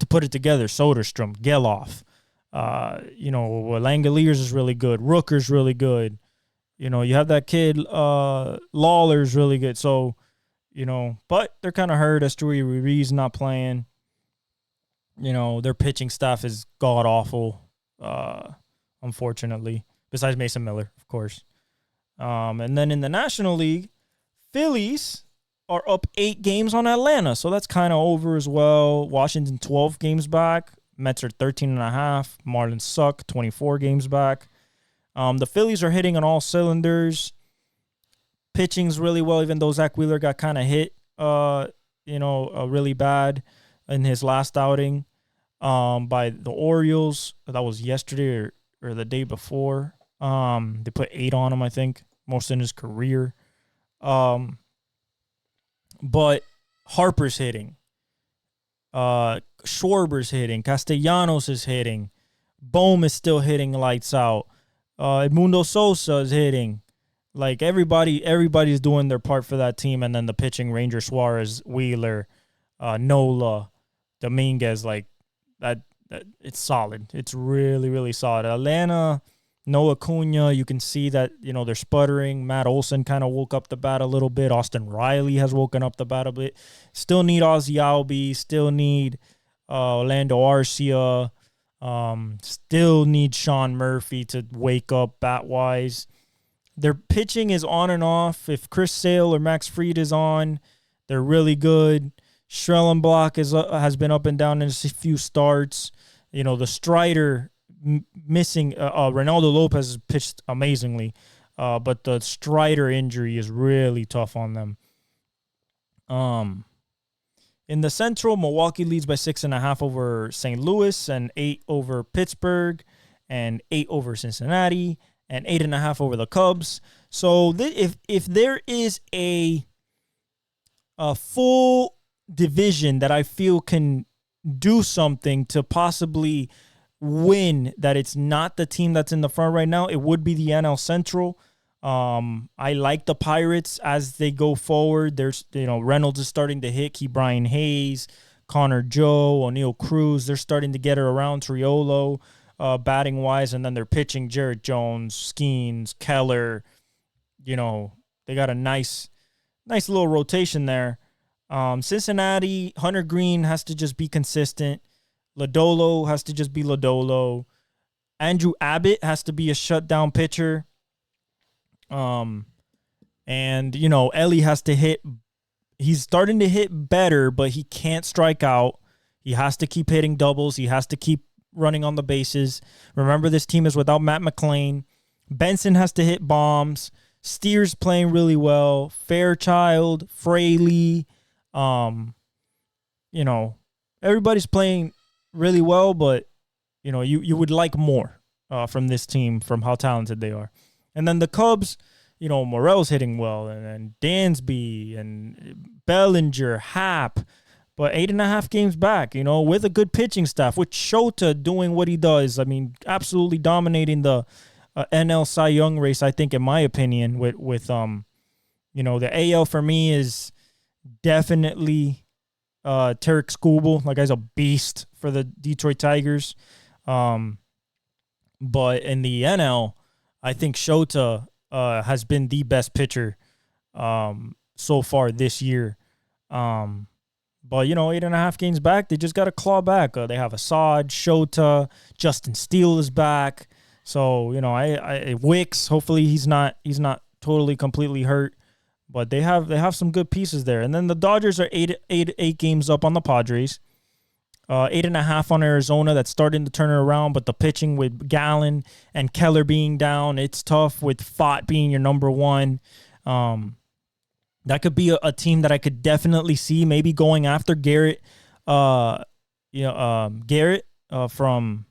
put it together. Soderstrom, Geloff, Langoliers is really good. Rooker's really good. You have that kid, Lawler's really good. So, but they're kind of hurt. Esteury Ruiz not playing. Their pitching staff is god-awful, unfortunately, besides Mason Miller, of course. And then in the National League, Phillies are up 8 games on Atlanta, so that's kind of over as well. Washington, 12 games back. Mets are 13.5. Marlins suck, 24 games back. The Phillies are hitting on all cylinders. Pitching's really well, even though Zach Wheeler got kind of hit, really bad in his last outing by the Orioles. That was yesterday or the day before. They put 8 on him, I think, most in his career. But Harper's hitting. Schwarber's hitting. Castellanos is hitting. Bohm is still hitting lights out. Edmundo Sosa is hitting. Like, everybody's doing their part for that team. And then the pitching, Ranger Suarez, Wheeler, Nola, Dominguez, like that it's solid. It's really, really solid. Atlanta, Noah Acuna, you can see that, they're sputtering. Matt Olson kind of woke up the bat a little bit. Austin Riley has woken up the bat a bit. Still need Ozzy Albies. Still need Orlando Arcia. Still need Sean Murphy to wake up bat-wise. Their pitching is on and off. If Chris Sale or Max Fried is on, they're really good. Schellenbach has been up and down in a few starts. The Strider missing. Ronaldo Lopez has pitched amazingly, but the Strider injury is really tough on them. In the Central, Milwaukee leads by 6.5 over St. Louis and 8 over Pittsburgh and 8 over Cincinnati and 8.5 over the Cubs. So if there is a full division that I feel can do something to possibly win that it's not the team that's in the front right now, it would be the NL Central. I like the Pirates as they go forward. There's, Reynolds is starting to hit. Brian Hayes, Connor Joe, O'Neal Cruz. They're starting to get her around. Triolo, batting wise, and then they're pitching Jarrett Jones, Skeens, Keller. They got a nice little rotation there. Cincinnati, Hunter Green has to just be consistent. Lodolo has to just be Lodolo. Andrew Abbott has to be a shutdown pitcher. And, Ellie has to hit. He's starting to hit better, but he can't strike out. He has to keep hitting doubles. He has to keep running on the bases. Remember, this team is without Matt McClain. Benson has to hit bombs. Steers playing really well. Fairchild, Fraley, everybody's playing really well, but, you would like more from this team, from how talented they are. And then the Cubs, Morel's hitting well, and Dansby and Bellinger, Happ, but 8.5 games back, with a good pitching staff, with Shota doing what he does. I mean, absolutely dominating the NL Cy Young race, I think, in my opinion, with the AL for me is definitely Tarek Skubal. That guy's a beast for the Detroit Tigers. But in the NL, I think Shota has been the best pitcher so far this year. But, 8.5 games back, they just got to claw back. They have Assad, Shota, Justin Steele is back. So, I Wicks, hopefully he's not totally completely hurt. But they have some good pieces there. And then the Dodgers are eight games up on the Padres. 8.5 on Arizona. That's starting to turn it around, but the pitching with Gallen and Keller being down, it's tough with Fott being your number one. That could be a team that I could definitely see maybe going after Garrett. Garrett from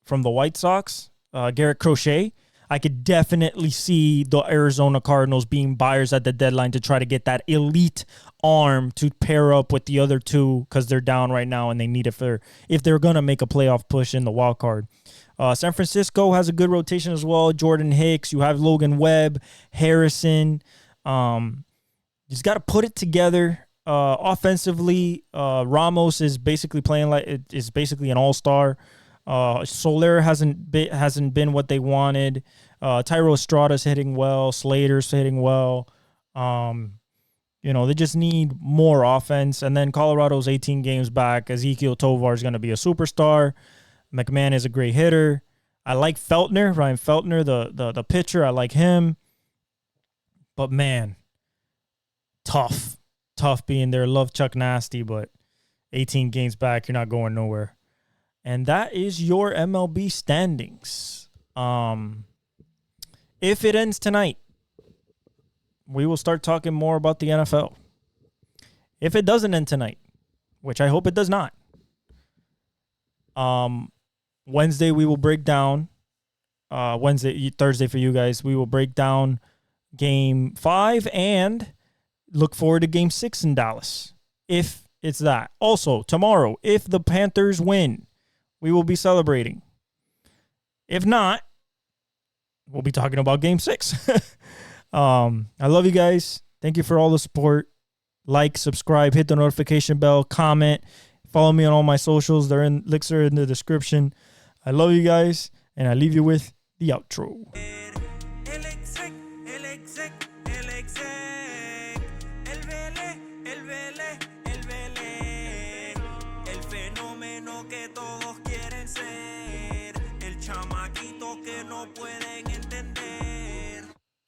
the White Sox, Garrett Crochet. I could definitely see the Arizona Cardinals being buyers at the deadline to try to get that elite arm to pair up with the other two because they're down right now and they need it if they're going to make a playoff push in the wild card. San Francisco has a good rotation as well. Jordan Hicks, you have Logan Webb, Harrison. You just got to put it together. Offensively, Ramos is basically playing is basically an all-star. Soler hasn't been what they wanted. Tyro Estrada's hitting well. Slater's hitting well. They just need more offense. And then Colorado's 18 games back. Ezekiel Tovar is going to be a superstar. McMahon is a great hitter. I like Feltner, Ryan Feltner, the pitcher. I like him. But, man, tough being there. Love Chuck Nasty, but 18 games back, you're not going nowhere. And that is your MLB standings. If it ends tonight, we will start talking more about the NFL. If it doesn't end tonight, which I hope it does not, Wednesday we will break down. Thursday for you guys, we will break down Game 5 and look forward to Game 6 in Dallas, if it's that. Also, tomorrow, if the Panthers win, we will be celebrating. If not, we'll be talking about Game 6. I love you guys. Thank you for all the support. Like, subscribe, hit the notification bell, comment, follow me on all my socials. Links are in the description. I love you guys, and I leave you with the outro. El fenómeno que todo